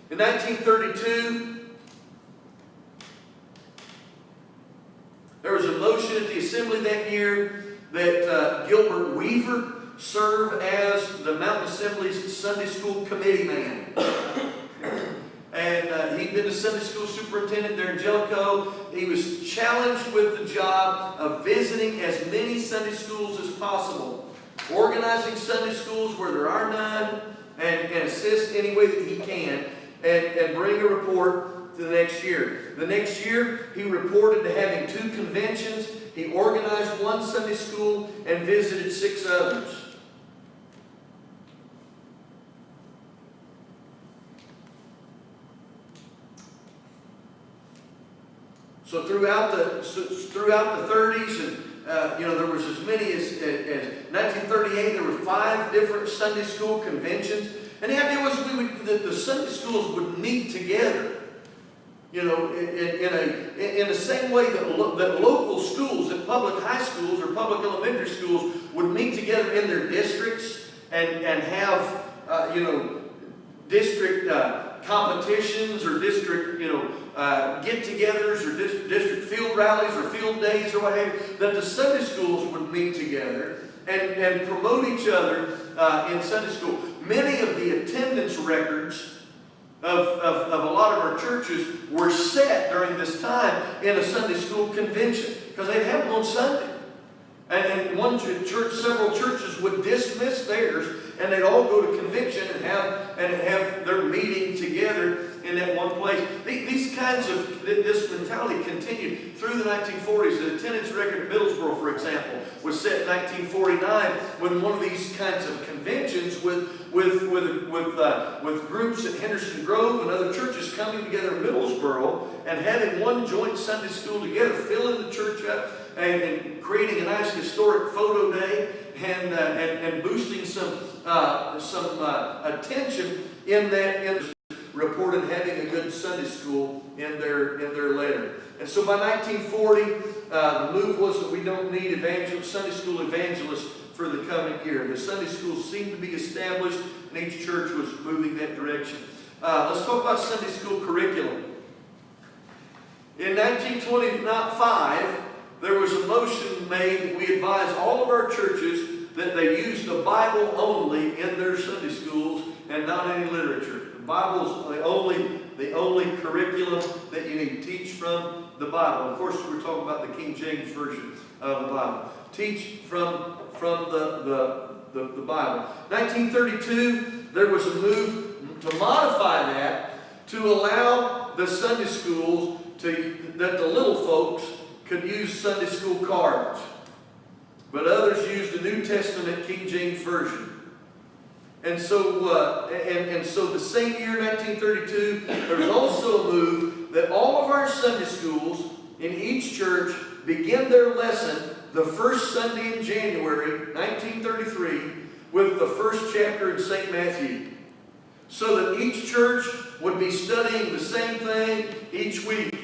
In 1932, there was a motion at the assembly that year that Gilbert Weaver serve as the Mountain Assembly's Sunday School committee man. And he'd been the Sunday school superintendent there in Jellicoe. He was challenged with the job of visiting as many Sunday schools as possible, organizing Sunday schools where there are none, and assist any way that he can, and bring a report to the next year. The next year, he reported to having 2 conventions. He organized 1 Sunday school and visited 6 others. So throughout the 30s, and there was as many as 1938. There were 5 different Sunday school conventions, and the idea was the Sunday schools would meet together. In the same way that local schools, that public high schools or public elementary schools would meet together in their districts and have district competitions or district get-togethers or district field rallies or field days or what have you, that the Sunday schools would meet together and promote each other in Sunday school. Many of the attendance records of a lot of our churches were set during this time in a Sunday school convention because they'd have them on Sunday. And one church, several churches would dismiss theirs, and they'd all go to convention and have their meeting together in that one place. These kinds of, this mentality continued through the 1940s. The attendance record at Middlesboro, for example, was set in 1949 when one of these kinds of conventions with groups at Henderson Grove and other churches coming together in Middlesboro and having one joint Sunday school together, filling the church up and creating a nice historic photo day and boosting some attention in that. Reported having a good Sunday school in their letter. And so by 1940, the move was that we don't need Sunday school evangelists for the coming year. The Sunday schools seemed to be established, and each church was moving that direction. Let's talk about Sunday school curriculum. In 1925, there was a motion made that we advise all of our churches that they use the Bible only in their Sunday schools and not any literature. The Bible's the only curriculum that you need to teach from the Bible. Of course, we're talking about the King James Version of the Bible. Teach from the Bible. 1932, there was a move to modify that to allow the Sunday schools that the little folks could use Sunday school cards. But others used the New Testament King James Version. And so, so the same year, 1932, there was also a move that all of our Sunday schools in each church begin their lesson the first Sunday in January, 1933, with the first chapter in St. Matthew. So that each church would be studying the same thing each week.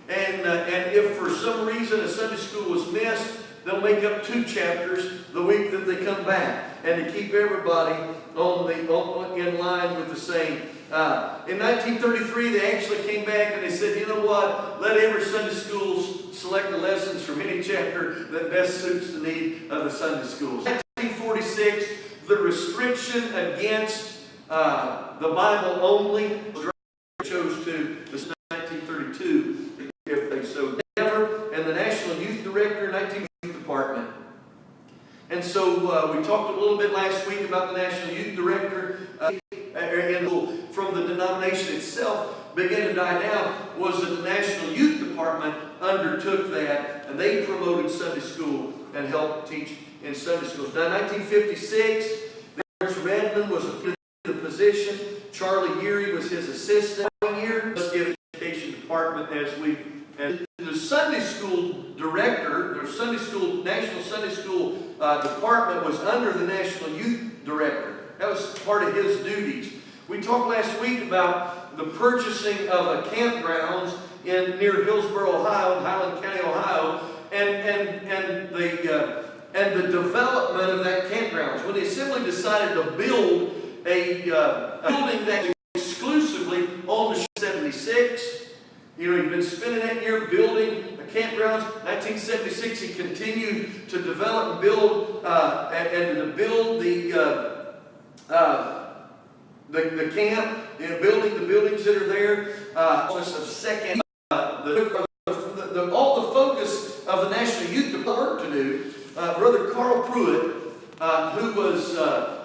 And if for some reason a Sunday school was missed, they'll make up 2 chapters the week that they come back, and to keep everybody in line with the same. In 1933, they actually came back and they said, you know what? Let every Sunday school select the lessons from any chapter that best suits the need of the Sunday schools. In 1946, the restriction against the Bible only chose to the 1932, if they so ever, and the National Youth Director, 19 Department. And so we talked a little bit last week about the National Youth Director, and from the denomination itself began to die down, was that the National Youth Department undertook that, and they promoted Sunday school and helped teach in Sunday schools. Now, in 1956, Lawrence Redmond was appointed to the position. Charlie Geary was his assistant. 1 year, let's give education as the Sunday school director, the National Sunday School department was under the National Youth Director. That was part of his duties. We talked last week about the purchasing of a campgrounds near Hillsboro, Ohio, in Highland County, Ohio, and the development of that campgrounds. When the assembly decided to build a building that exclusively on the 76. You know, he'd been spending that year building a campgrounds. 1976, he continued to develop and build and to build the camp, you know, building the buildings that are there. Office of second, all the focus of the National Youth Department to do. Brother Carl Pruitt, who was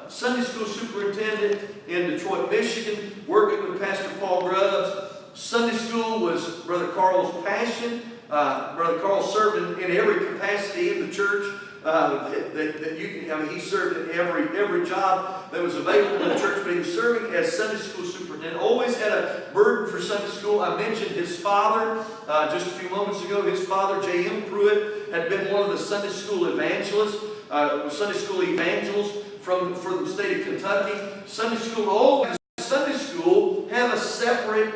Sunday school superintendent in Detroit, Michigan, working with Pastor Paul Grubbs. Sunday school was Brother Carl's passion. Brother Carl served in every capacity in the church that you can. I mean, he served in every job that was available in the church, but he was serving as Sunday school superintendent. Always had a burden for Sunday school. I mentioned his father just a few moments ago. His father, J.M. Pruitt, had been one of the Sunday school evangelists, Sunday school evangels for the state of Kentucky. Sunday school have a separate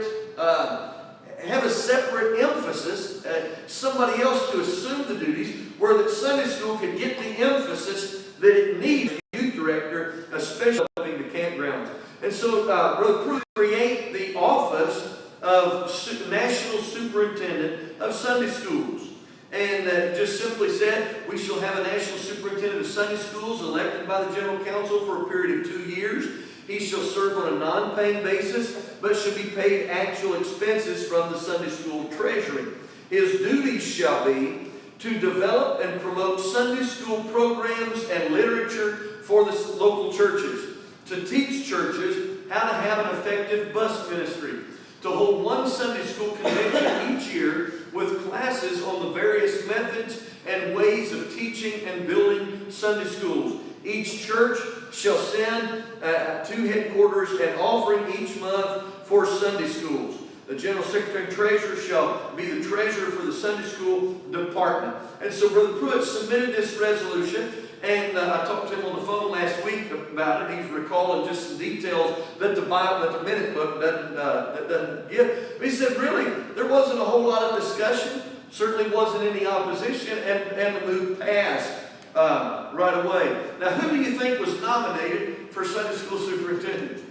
emphasis, somebody else to assume the duties, where that Sunday school could get the emphasis that it needs. Youth director, especially developing the campgrounds. And so Brother Pruitt create the office of National Superintendent of Sunday Schools. And just simply said, we shall have a National Superintendent of Sunday Schools elected by the General Council for a period of 2 years. He shall serve on a non-paying basis, but should be paid actual expenses from the Sunday school treasury. His duties shall be to develop and promote Sunday school programs and literature for the local churches, to teach churches how to have an effective bus ministry, to hold one Sunday school convention each year with classes on the various methods and ways of teaching and building Sunday schools. Each church shall send to headquarters an offering each month for Sunday schools. The General Secretary and Treasurer shall be the treasurer for the Sunday School Department. And so Brother Pruitt submitted this resolution, and I talked to him on the phone last week about it. He's recalling just some details that the Bible, that the minute book doesn't give. But he said, really, there wasn't a whole lot of discussion. Certainly wasn't any opposition, and the move passed right away. Now, who do you think was nominated for Sunday School Superintendent?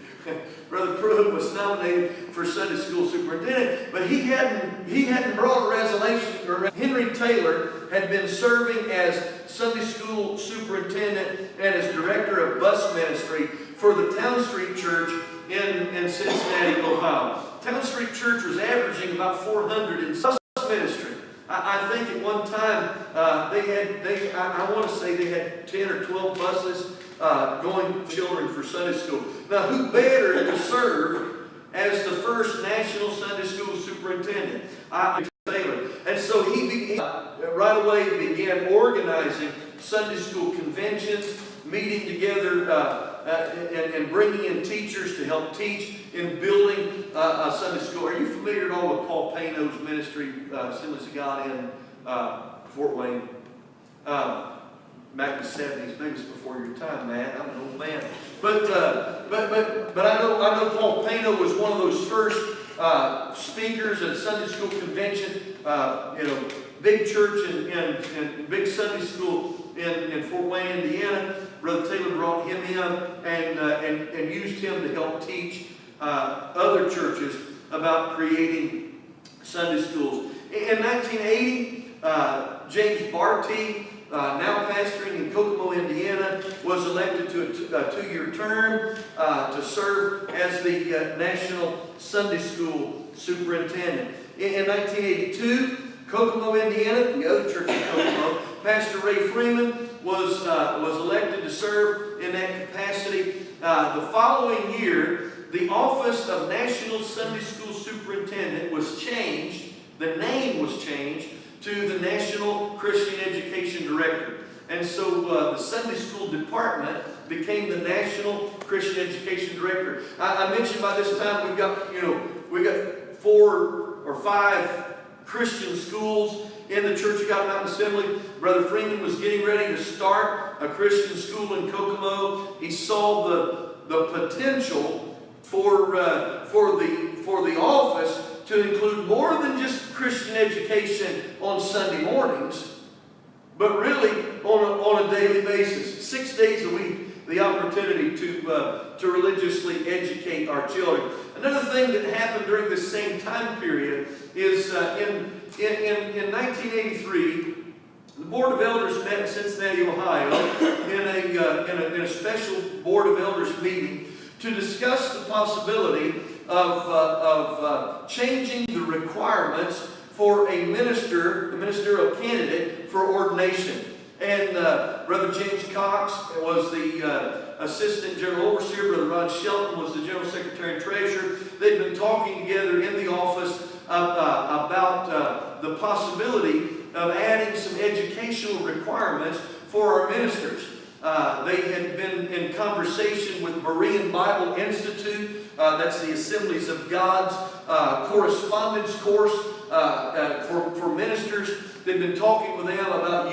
Brother Pruitt was nominated for Sunday School Superintendent, but he hadn't brought a resolution. Henry Taylor had been serving as Sunday School Superintendent and as Director of Bus Ministry for the Town Street Church in Cincinnati, Ohio. Town Street Church was averaging about 400 in bus ministry. I think at one time I want to say they had 10 or 12 buses going to children for Sunday school. Now, who better to serve as the first National Sunday School Superintendent? Taylor. And so he right away began organizing Sunday school conventions, meeting together and bringing in teachers to help teach in building a Sunday school. Are you familiar at all with Paul Pano's ministry, Assemblies of God in Fort Wayne? Back in the 70s, maybe it's before your time, man. I'm an old man. But I know Paul Pano was one of those first speakers at Sunday school convention. Big church and big Sunday school in Fort Wayne, Indiana. Brother Taylor brought him in and used him to help teach other churches about creating Sunday schools. In 1980, James Barty, now pastoring in Kokomo, Indiana, was elected to a 2-year term to serve as the National Sunday School Superintendent. In 1982, Kokomo, Indiana, the other church in Kokomo, Pastor Ray Freeman was elected to serve in that capacity. The following year, the office of National Sunday School Superintendent was changed. The name was changed to the National Christian Education Director. And so the Sunday School Department became the National Christian Education Director. I mentioned by this time we've got 4 or 5 Christian schools in the Church of God Mountain Assembly. Brother Freeman was getting ready to start a Christian school in Kokomo. He saw the potential for the office to include more than just Christian education on Sunday mornings, but really on a daily basis, 6 days a week, the opportunity to religiously educate our children. Another thing that happened during this same time period is in 1983, the Board of Elders met in Cincinnati, Ohio, in a special Board of Elders meeting to discuss the possibility of changing the requirements for a ministerial candidate for ordination. And Brother James Cox was the Assistant General Overseer. Brother Ron Shelton was the General Secretary and Treasurer. They'd been talking together in the office about the possibility of adding some educational requirements for our ministers. They had been in conversation with Berean Bible Institute. That's the Assemblies of God's correspondence course for ministers. They've been talking with them about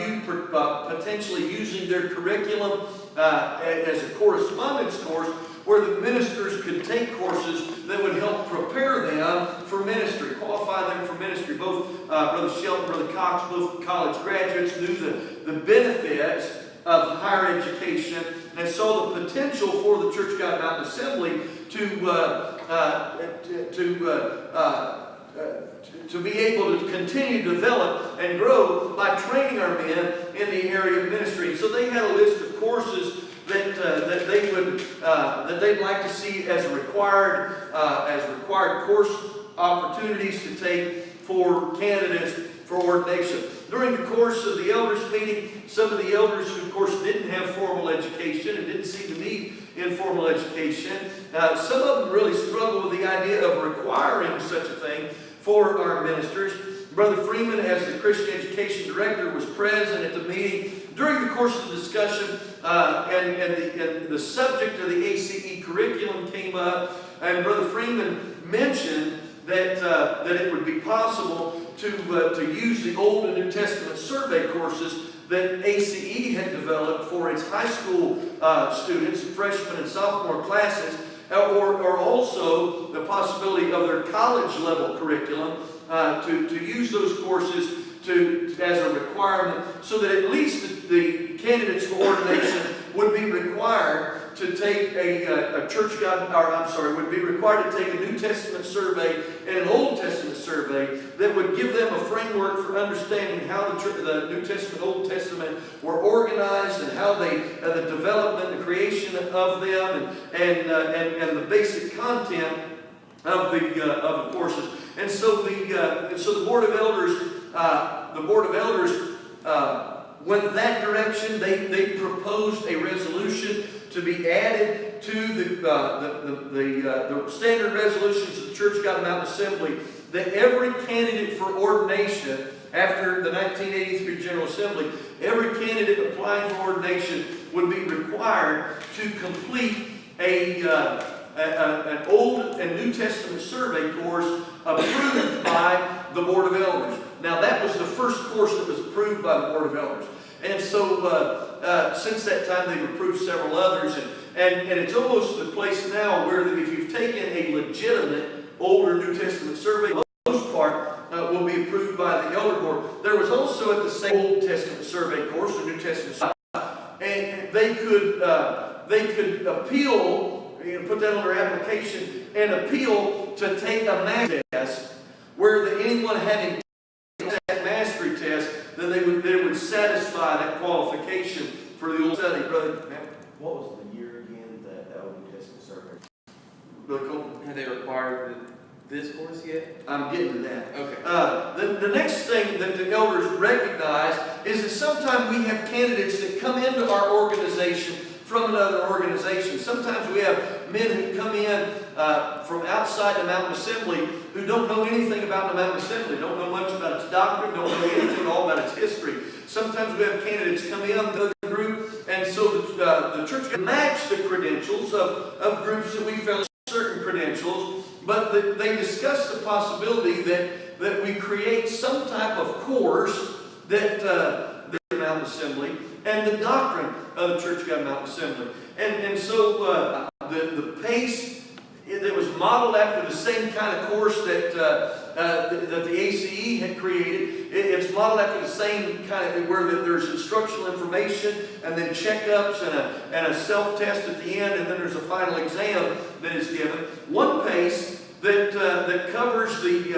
potentially using their curriculum as a correspondence course where the ministers could take courses that would help prepare them for ministry, qualify them for ministry. Both Brother Shelton, Brother Cox, both college graduates, knew the benefits of higher education and saw the potential for the Church of God Mountain Assembly to be able to continue to develop and grow by training our men in the area of ministry. So they had a list of courses that they'd like to see as required course opportunities to take for candidates for ordination. During the course of the elders meeting, some of the elders who of course didn't have formal education and didn't seem to need informal education, some of them really struggled with the idea of requiring such a thing for our ministers. Brother Freeman, as the Christian Education Director, was present at the meeting. During the course of the discussion, and the subject of the ACE curriculum came up, and Brother Freeman mentioned that it would be possible to use the Old and New Testament survey courses that ACE had developed for its high school students, freshman and sophomore classes, or also the possibility of their college level curriculum to use those courses as a requirement, so that at least the candidates for ordination would be required to take would be required to take a New Testament survey and an Old Testament survey that would give them a framework for understanding how the New Testament, Old Testament were organized, and how the development and creation of them, and the basic content of the courses. And so the Board of Elders went in that direction. They proposed a resolution to be added to the standard resolutions of the Church of God Mountain Assembly, that every candidate for ordination after the 1983 General Assembly, every candidate applying for ordination would be required to complete an Old and New Testament survey course approved by the Board of Elders. Now, that was the first course that was approved by the Board of Elders. And so, since that time, they've approved several others. And it's almost the place now where if you've taken a legitimate Old or New Testament survey, for the most part, will be approved by the Elder Board. There was also at the same Old Testament survey course, the New Testament, and they could appeal, put that on their application, and appeal to take a mastery test, where anyone having that mastery test, then they would satisfy that qualification for the old study. Brother, What was the year again that Old New Testament survey? Brother Cole, Have they required this course yet? I'm getting to that. Okay. The next thing that the elders recognize is that sometimes we have candidates that come into our organization from another organization. Sometimes we have men who come in from outside the Mountain Assembly who don't know anything about the Mountain Assembly, don't know much about its doctrine, don't know anything at all about its history. Sometimes we have candidates come in to the group, and so the church can match the credentials of groups that we fellowship. Certain credentials, but they discussed the possibility that we create some type of course that the Mountain Assembly and the doctrine of the Church of God Mountain Assembly. And so the pace that was modeled after the same kind of course that the ACE had created. It's modeled after the same kind of, where there's instructional information and then checkups and a self-test at the end, and then there's a final exam that is given. One pace that covers the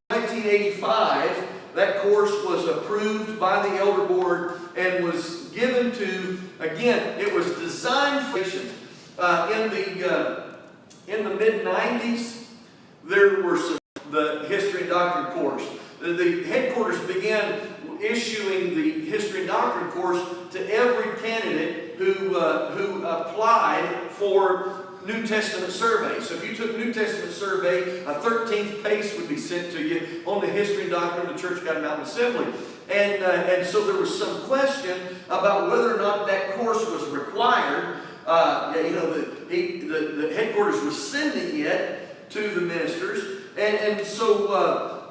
1985. That course was approved by the Elder Board and was given to, again, it was designed for in the mid-90s. There were the History and Doctrine course. The headquarters began issuing the History and Doctrine course to every candidate who applied for New Testament survey. So if you took New Testament survey, a 13th pace would be sent to you on the History and Doctrine of the Church of God Mountain Assembly. And so there was some question about whether or not that course was required. The headquarters was sending it to the ministers. And so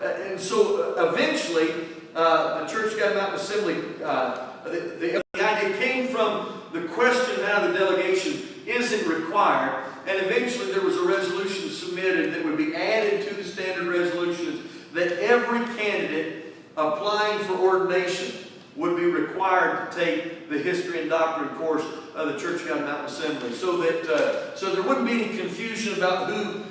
eventually, the Church of God Mountain Assembly, the idea came from the question out of the delegation, is it required? And eventually there was a resolution submitted that would be added to the standard resolutions that every candidate applying for ordination would be required to take the History and Doctrine course of the Church of God Mountain Assembly, so that so there wouldn't be any confusion about who,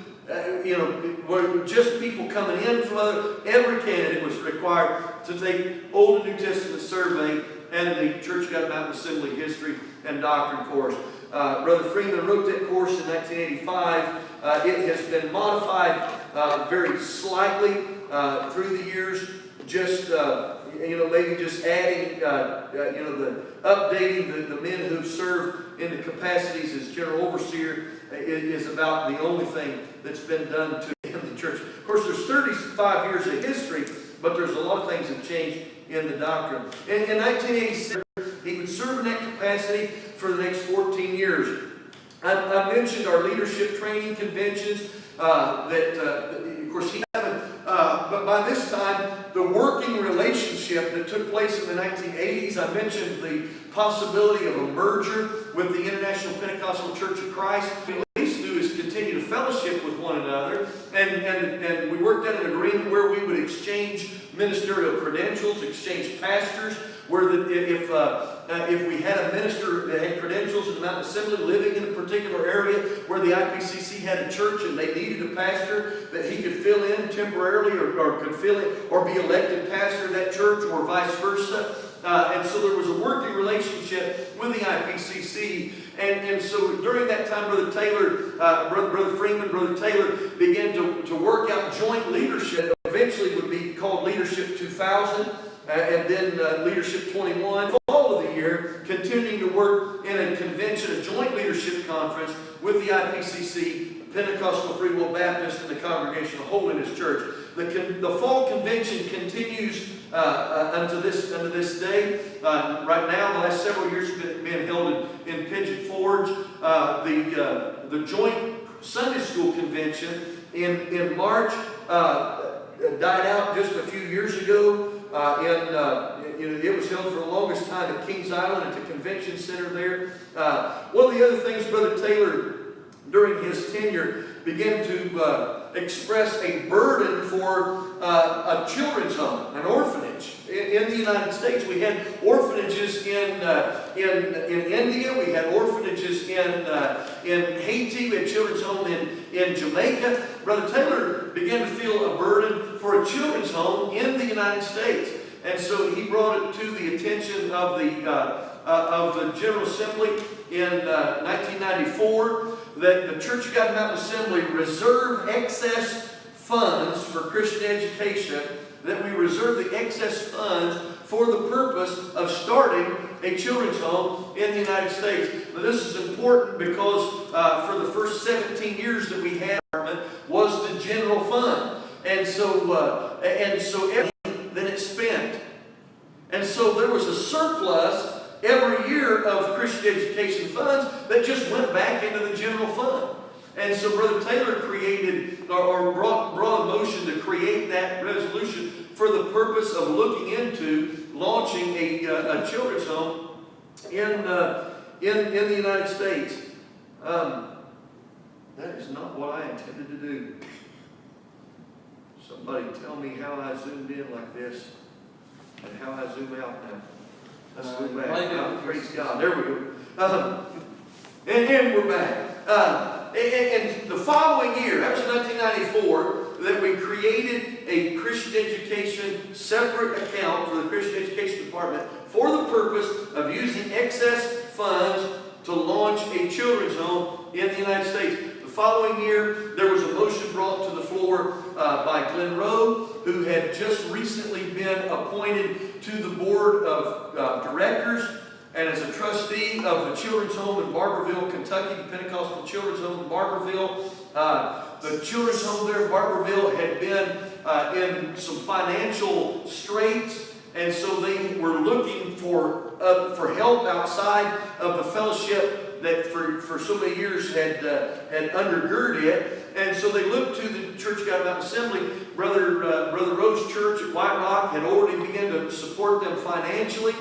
were just people coming in from every candidate was required to take Old and New Testament survey and the Church of God Mountain Assembly History and Doctrine course. Brother Freeman wrote that course in 1985. It has been modified very slightly through the years. Just maybe just adding, updating the men who serve in the capacities as general overseer is about the only thing that's been done to the church. Of course, there's 35 years of history, but there's a lot of things that changed in the doctrine. In 1986, he would serve in that capacity for the next 14 years. I mentioned our leadership training conventions of course, he haven't. But by this time, the working relationship that took place in the 1980s, I mentioned the possibility of a merger with the International Pentecostal Church of Christ. What we at least do is continue to fellowship with one another, and we worked out an agreement where we would exchange ministerial credentials, exchange pastors, where if we had a minister that had credentials in the Mountain Assembly living in a particular area where the IPCC had a church and they needed a pastor, that he could fill in temporarily or could fill in or be elected pastor of that church, or vice versa. And so there was a working relationship with the IPCC. And so during that time, Brother Taylor, Brother Freeman, Brother Taylor began to work out joint leadership. Eventually would be called Leadership 2000. And then Leadership 21, fall of the year, continuing to work in a convention, a joint leadership conference with the IPCC, Pentecostal Free Will Baptist, and the Congregational Holiness Church. The fall convention continues unto this day. Right now, the last several years have been held in Pigeon Forge. The joint Sunday school convention in March died out just a few years ago. It was held for the longest time at Kings Island at the convention center there. One of the other things Brother Taylor, during his tenure, began to express a burden for a children's home, an orphanage. In the United States, we had orphanages in India, we had orphanages in Haiti, we had children's home in Jamaica. Brother Taylor began to feel a burden for a children's home in the United States. And so he brought it to the attention of the General Assembly in 1994 that the Church of God Mountain Assembly reserve excess funds for Christian education, that we reserve the excess funds for the purpose of starting a children's home in the United States. Now, this is important because for the first 17 years that we had was the general fund. And so everything that it spent. And so there was a surplus every year of Christian education funds that just went back into the general fund. And so Brother Taylor created, or brought a motion to create that resolution for the purpose of looking into launching a children's home in the United States. That is not what I intended to do. Somebody tell me how I zoomed in like this and how I zoom out now. Let's go back. Praise God. There we go. And we're back. And the following year, that was 1994, that we created a Christian education separate account for the Christian Education Department for the purpose of using excess funds to launch a children's home in the United States. The following year, there was a motion brought to the floor by Glenn Rowe, who had just recently been appointed to the board of directors and as a trustee of the Children's Home in Barberville, Kentucky, the Pentecostal Children's Home in Barberville. The Children's Home there in Barberville had been in some financial straits, and so they were looking for help outside of the fellowship that for so many years had undergirded it. And so they looked to the Church of God Mountain Assembly. Brother Rowe's church at White Rock had already begun to support them financially.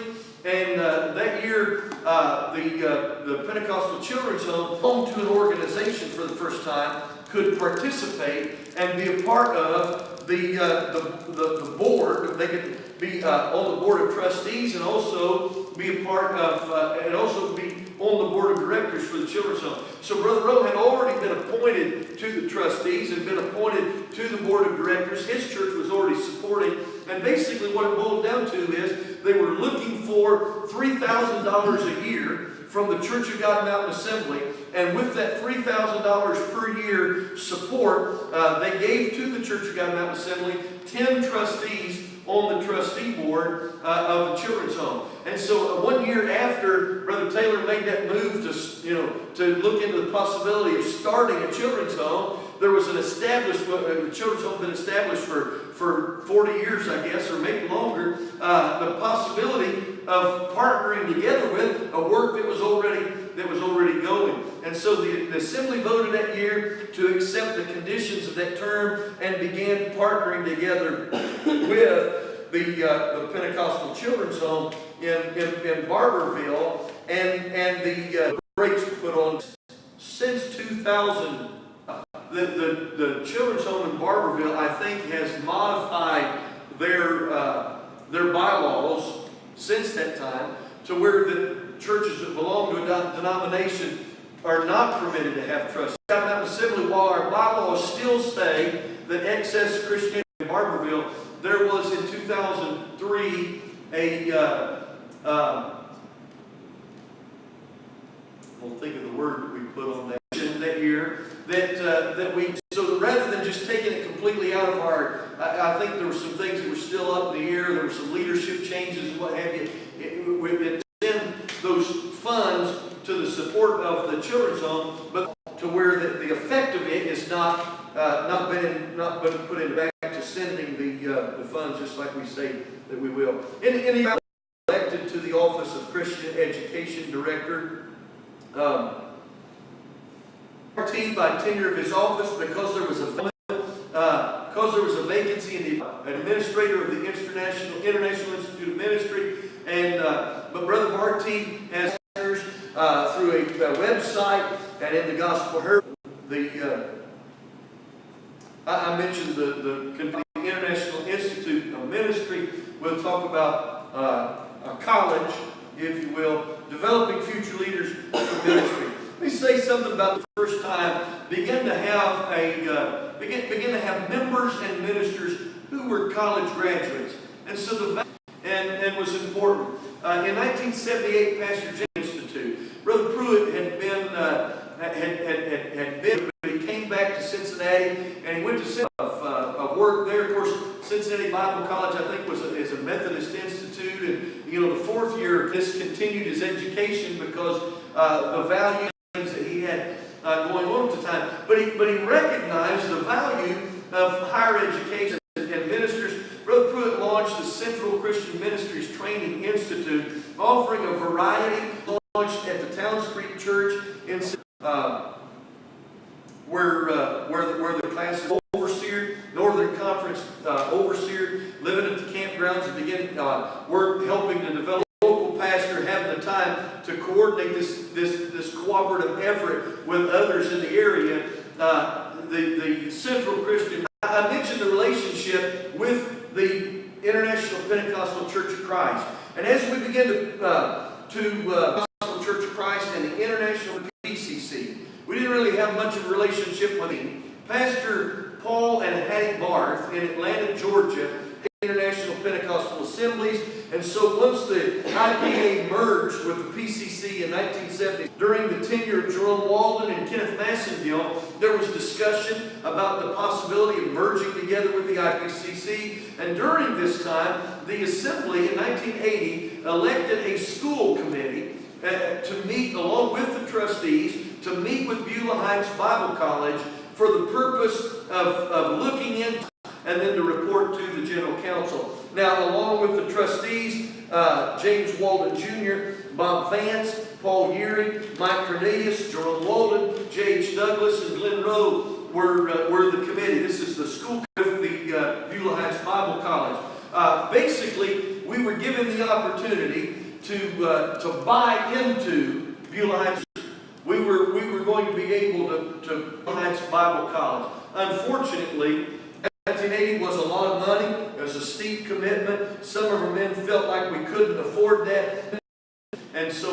And that year, the Pentecostal Children's Home to an organization for the first time, could participate and be a part of the board. They could be on the board of trustees and also be a part of, and also be on the board of directors for the Children's Home. So Brother Rowe had already been appointed to the trustees and been appointed to the board of directors. His church was already supporting. And basically what it boiled down to is they were looking for $3,000 a year from the Church of God Mountain Assembly. And with that $3,000 per year support, they gave to the Church of God Mountain Assembly 10 trustees on the trustee board of the Children's Home. And so 1 year after Brother Taylor made that move to look into the possibility of starting a children's home, there was an the children's home had been established for 40 years, I guess, or maybe longer, the possibility of partnering together with a work that was already going. And so the assembly voted that year to accept the conditions of that term and began partnering together with the Pentecostal Children's Home in Barberville, and the breaks were put on since 2000. The Children's Home in Barberville, I think, has modified their bylaws since that time to where the churches that belong to a denomination are not permitted to have trustees. Mountain Assembly, while our bylaws still say that excess Christianity in Barberville, there was in 2003 we'll think of the word that we put on that year, so rather than just taking it completely out of our, I think there were some things that were still up in the air. There were some leadership changes and what have you. It send those funds to the support of the children's home, but to where the effect of it is not been put into back to sending the funds, just like we say that we will. Elected to the office of Christian Education Director. By tenure of his office because there was a vacancy in the administrator of the International Institute of Ministry, and but Brother Barty has through a website and in the Gospel Herald. I mentioned the International Institute of Ministry. We'll talk about a college, if you will, developing future leaders for ministry. Let me say something about the first time begin to have members and ministers who were college graduates, and so and was important. In 1978, Pastor James Institute, Brother Pruitt had been, but he came back to Cincinnati, and he went to Cincinnati of work there. Of course, Cincinnati Bible College, I think, is a Methodist institute, and the fourth year discontinued his education because the value that he had going on at the time. But he recognized the value of higher education and ministers. Brother Pruitt launched the Central Christian Ministries Training Institute, offering a variety, launched at the Town Street Church in conference overseer, living at the campgrounds, and begin work helping to develop a local pastor, having the time to coordinate this cooperative effort with others in the area. The Central Christian, I mentioned the relationship with the International Pentecostal Church of Christ. And as we begin to Pentecostal Church of Christ and the International PCC, we didn't really have much of a relationship with him. Pastor Paul and Hattie Barth in Atlanta, Georgia, International Pentecostal Assemblies. And so once the IPA merged with the PCC in 1970, during the tenure of Jerome Walden and Kenneth Massengill, there was discussion about the possibility of merging together with the IPCC. And during this time, the Assembly in 1980 elected a school committee to meet along with the trustees, to meet with Beulah Heights Bible College for the purpose of looking into and then to report to the General Council. Now, along with the trustees, James Walden Jr., Bob Vance, Paul Yeary, Mike Cornelius, Jerome Walden, J.H. Douglas, and Glenn Rowe were the committee. This is the school with the Beulah Heights Bible College. Basically, we were given the opportunity to buy into Beulah Heights. We were going to be able to Beulah Heights Bible College. Unfortunately, 1980 was a lot of money. It was a steep commitment. Some of our men felt like we couldn't afford that. And so,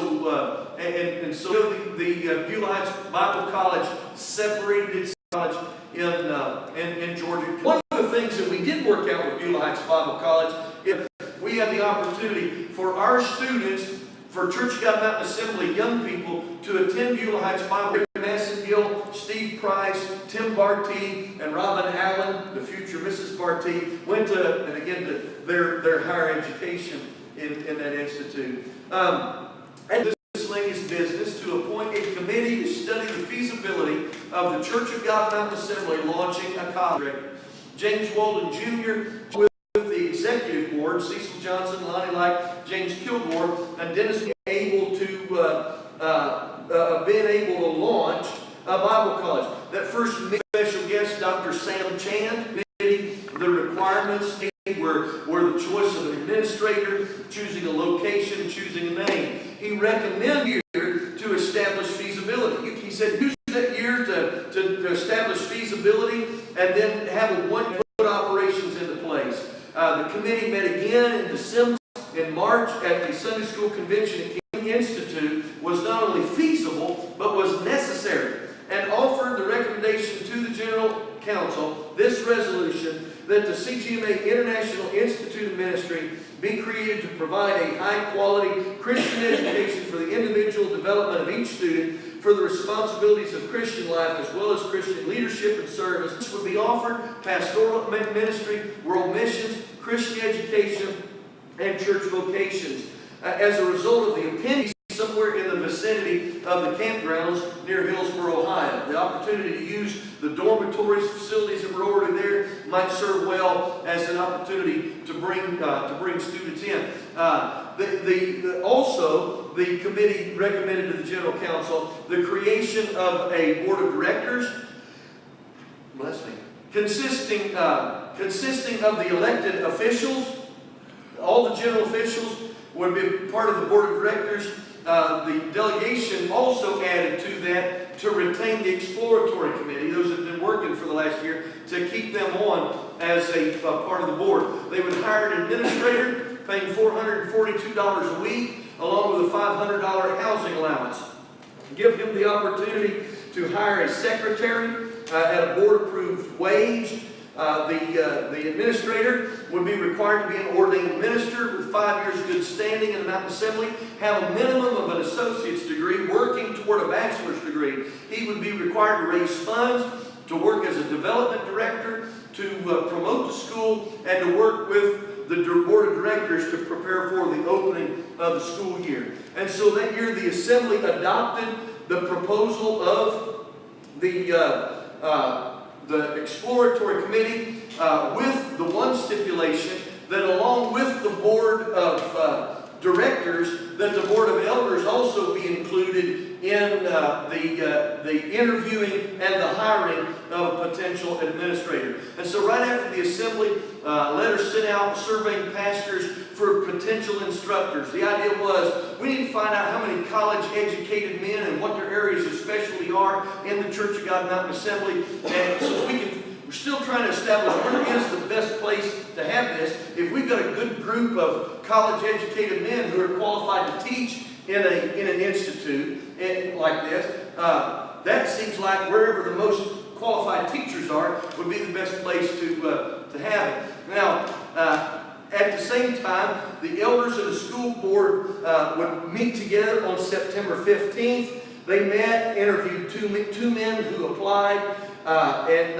the Beulah Heights Bible College separated its college in Georgia. One of the things that we did work out with Beulah Heights Bible College is we had the opportunity for our students, for Church of God Mountain Assembly young people, to attend Beulah Heights Bible. Massengill, Steve Price, Tim Bartee, and Robin Allen, the future Mrs. Bartee, went to, and again, to their higher education in that institute. And this miscellaneous business to appoint a committee to study the feasibility of the Church of God Mountain Assembly launching a college. James Walden Jr. with the executive board, Cecil Johnson, Lonnie Light, James Kilgore, and Dennis being able to launch a Bible college. That first special guest, Dr. Sam Chand, the requirements were the choice of an administrator, choosing a location, choosing a name. He recommended here to establish feasibility. He said, use that year to establish feasibility and then have a one put operations into place. The committee met again in December. In March at the Sunday School Convention at King Institute was not only feasible, but was necessary, and offered the recommendation to the General Council, this resolution, that the CGMA International Institute of Ministry be created to provide a high-quality Christian education for the individual development of each student, for the responsibilities of Christian life as well as Christian leadership and service. This would be offered pastoral ministry, world missions, Christian education, and church vocations. As a result of the opinion somewhere in the vicinity of the campgrounds near Hillsboro, Ohio. The opportunity to use the dormitories, facilities that were already there might serve well as an opportunity to bring students in. Also, the committee recommended to the General Council the creation of a board of directors, bless me, consisting of the elected officials. All the general officials would be part of the board of directors. The delegation also added to that to retain the exploratory committee, those that have been working for the last year, to keep them on as a part of the board. They would hire an administrator, paying $442 a week, along with a $500 housing allowance. Give him the opportunity to hire a secretary at a board-approved wage. The administrator would be required to be an ordained minister with 5 years good standing in the Mountain Assembly, have a minimum of an associate's degree, working toward a bachelor's degree. He would be required to raise funds, to work as a development director, to promote the school, and to work with the board of directors to prepare for the opening of the school year. And so that year the Assembly adopted the proposal of the exploratory committee with the one stipulation that along with the board of directors, that the Board of Elders also be included in the interviewing and the hiring of a potential administrator. And so right after the assembly, letters sent out surveying pastors for potential instructors. The idea was we need to find out how many college-educated men and what their areas of specialty are in the Church of God Mountain Assembly, and so we're still trying to establish where is the best place to have this. If we've got a good group of college-educated men who are qualified to teach in an institute like this, that seems like wherever the most qualified teachers are would be the best place to have it. Now, at the same time, the elders of the school board would meet together on September 15th. They met, interviewed two men who applied, and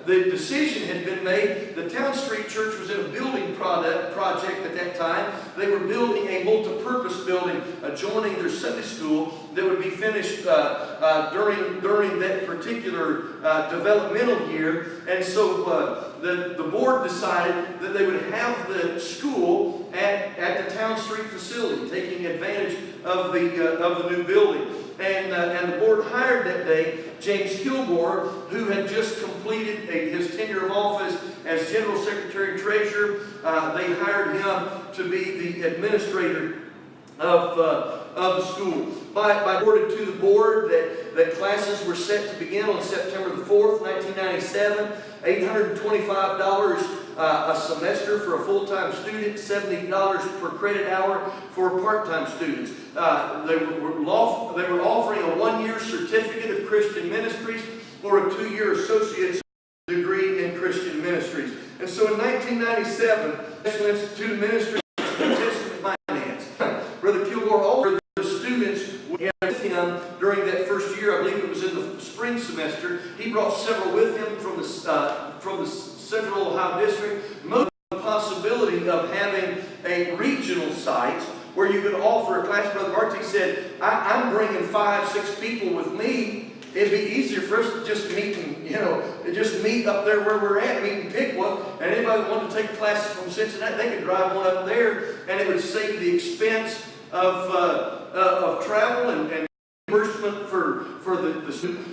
the decision had been made. The Town Street Church was in a building project at that time. They were building a multi-purpose building adjoining their Sunday school that would be finished during that particular developmental year. And so the board decided that they would have the school at the Town Street facility, taking advantage of the new building. And the board hired that day James Kilgore, who had just completed his tenure of office as General Secretary and Treasurer. They hired him to be the administrator of the school. By reported to the board that classes were set to begin on September the 4th, 1997, $825 a semester for a full-time student, $70 per credit hour for part-time students. They were offering a one-year certificate of Christian ministries or a two-year associate's degree in Christian ministries. And so in 1997, National Institute of Ministry Statistics and Finance, Brother Kilgore offered the students with him during that first year. I believe it was in the spring semester. He brought several with him from the Central Ohio District. Most of the possibility of having a regional site where you could offer a class. Brother Barty said, I'm bringing 5-6 people with me. It'd be easier for us to just meet up there where we're at, meet in Piqua, and anybody that wanted to take classes from Cincinnati, they could drive one up there, and it would save the expense of travel and reimbursement for the student.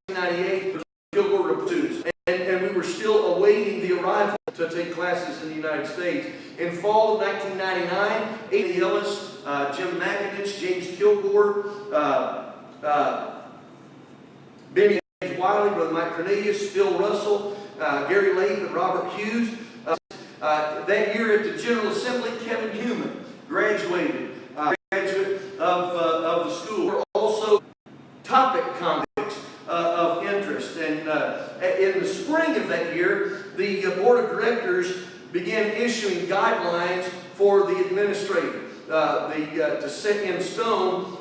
1998, Kilgore students, and we were still awaiting the arrival to take classes in the United States. In fall of 1999, A.D. Ellis, Jim McInich, James Kilgore, Benny Wiley, Brother Mike Cornelius, Phil Russell, Gary Lake, and Robert Hughes. That year at the General Assembly, Kevin Heumann graduated, graduate of the school. We're also topic topics of interest. And in the spring of that year, the board of directors began issuing guidelines for the administrator to set in stone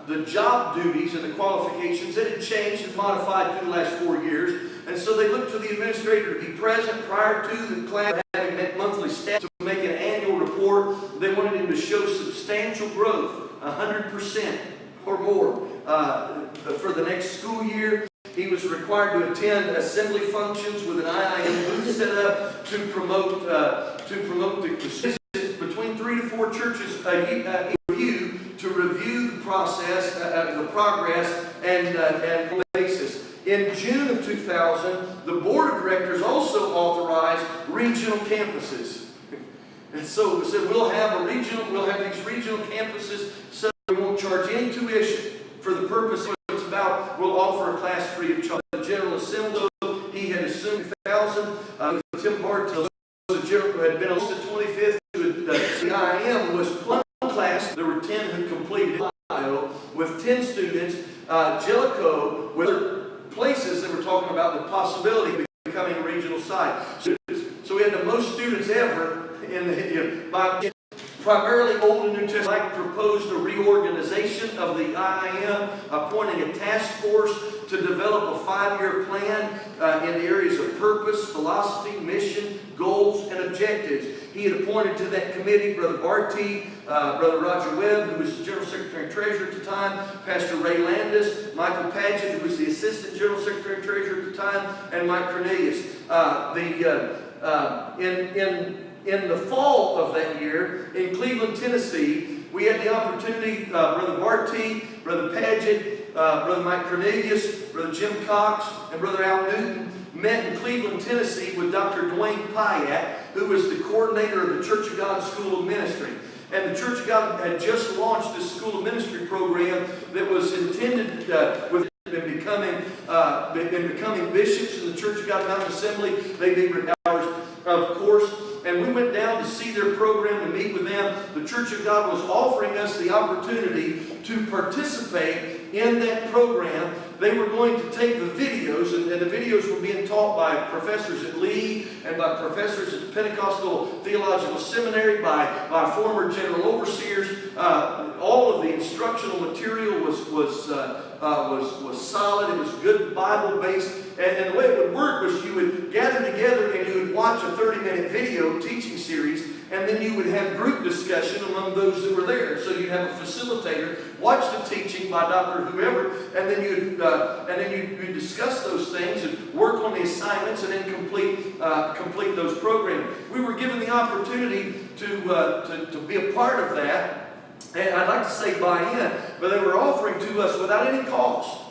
the job duties and the qualifications that had changed and modified through the last 4 years. And so they looked to the administrator to be present prior to the class having met monthly staff to make an annual report. They wanted him to show substantial growth, 100% or more for the next school year. He was required to attend assembly functions with an IIM booth set up to promote the between 3 to 4 churches a year to review the process, the progress, and basis. In June of 2000, the board of directors also authorized regional campuses. And so we said we'll have these regional campuses, so we won't charge any tuition for the purpose of what it's about. We'll offer a class free of charge. The General Assembly, he had assumed 1,000. Tim Barton, the general who had been on the 25th, the IIM was one class. There were 10 who completed Ohio with 10 students. Jellicoe, with places that were talking about the possibility of becoming a regional site. So we had the most students ever by primarily Old and New Testament. Like proposed a reorganization of the IIM, appointing a task force to develop a 5-year plan in the areas of purpose, philosophy, mission, goals, and objectives. He had appointed to that committee Brother Barty, Brother Roger Webb, who was the General Secretary and Treasurer at the time, Pastor Ray Landis, Michael Paget, who was the Assistant General Secretary and in the fall of that year in Cleveland, Tennessee, we had the opportunity, Brother Barty, Brother Paget, Brother Mike Cornelius, Brother Jim Cox, and Brother Al Newton met in Cleveland, Tennessee with Dr. Dwayne Pyatt, who was the coordinator of the Church of God School of Ministry. And the Church of God had just launched this School of Ministry program that was intended with becoming bishops in the Church of God Mountain Assembly. They be ours, of course. And we went down to see their program, to meet with them. The Church of God was offering us the opportunity to participate in that program. They were going to take the videos, and the videos were being taught by professors at Lee and by professors at the Pentecostal Theological Seminary, by former general overseers. All of the instructional material was solid. It was good Bible-based. And the way it would work was you would gather together and you would watch a 30-minute video teaching series, and then you would have group discussion among those that were there. So you'd have a facilitator watch the teaching by Dr. Whoever, and then you'd discuss those things and work on the assignments, and then complete those programs. We were given the opportunity to be a part of that, and I'd like to say buy in, but they were offering to us without any cost.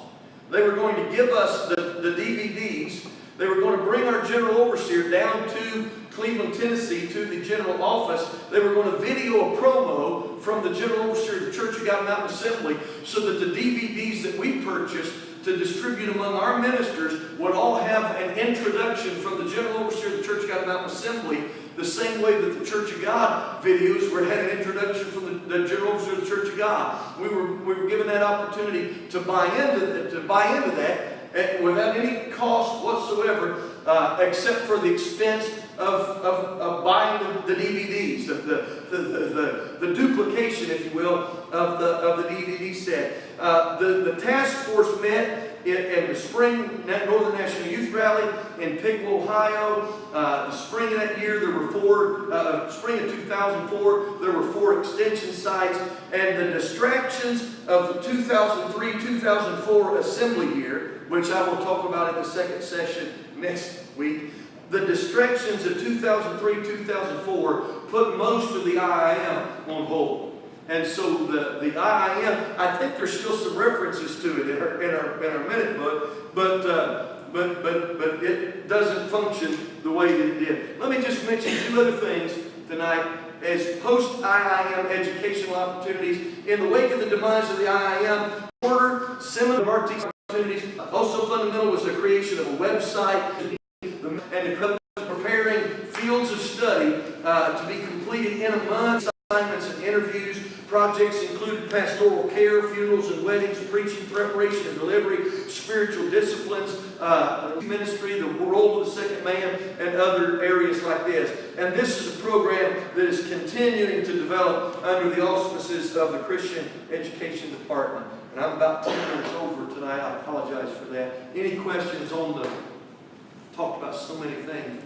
They were going to give us the DVDs. They were going to bring our general overseer down to Cleveland, Tennessee, to the general office. They were going to video a promo from the general overseer of the Church of God Mountain Assembly, so that the DVDs that we purchased to distribute among our ministers would all have an introduction from the general overseer of the Church of God Mountain Assembly, the same way that the Church of God videos had an introduction from the general overseer of the Church of God. We were given that opportunity to buy into that without any cost whatsoever, except for the expense of buying the DVDs, the duplication, if you will, of the DVD set. The task force met in the spring Northern National Youth Rally in Pickle, Ohio. The spring of that year, there were spring of 2004, there were 4 extension sites. And the distractions of the 2003-2004 assembly year, which I will talk about in the second session next week, the distractions of 2003-2004 put most of the IIM on hold. And so the IIM, I think there's still some references to it in our minute book, but it doesn't function the way that it did. Let me just mention 2 other things tonight as post-IIM educational opportunities. In the wake of the demise of the IIM, order similar to our teaching opportunities. Also fundamental was the creation of a website and preparing fields of study to be completed in a month. Assignments and interviews. Projects included pastoral care, funerals and weddings, preaching, preparation and delivery, spiritual disciplines, ministry, the role of the second man, and other areas like this. And this is a program that is continuing to develop under the auspices of the Christian Education Department. And I'm about 10 minutes over tonight. I apologize for that. Any questions on the... Talked about so many things.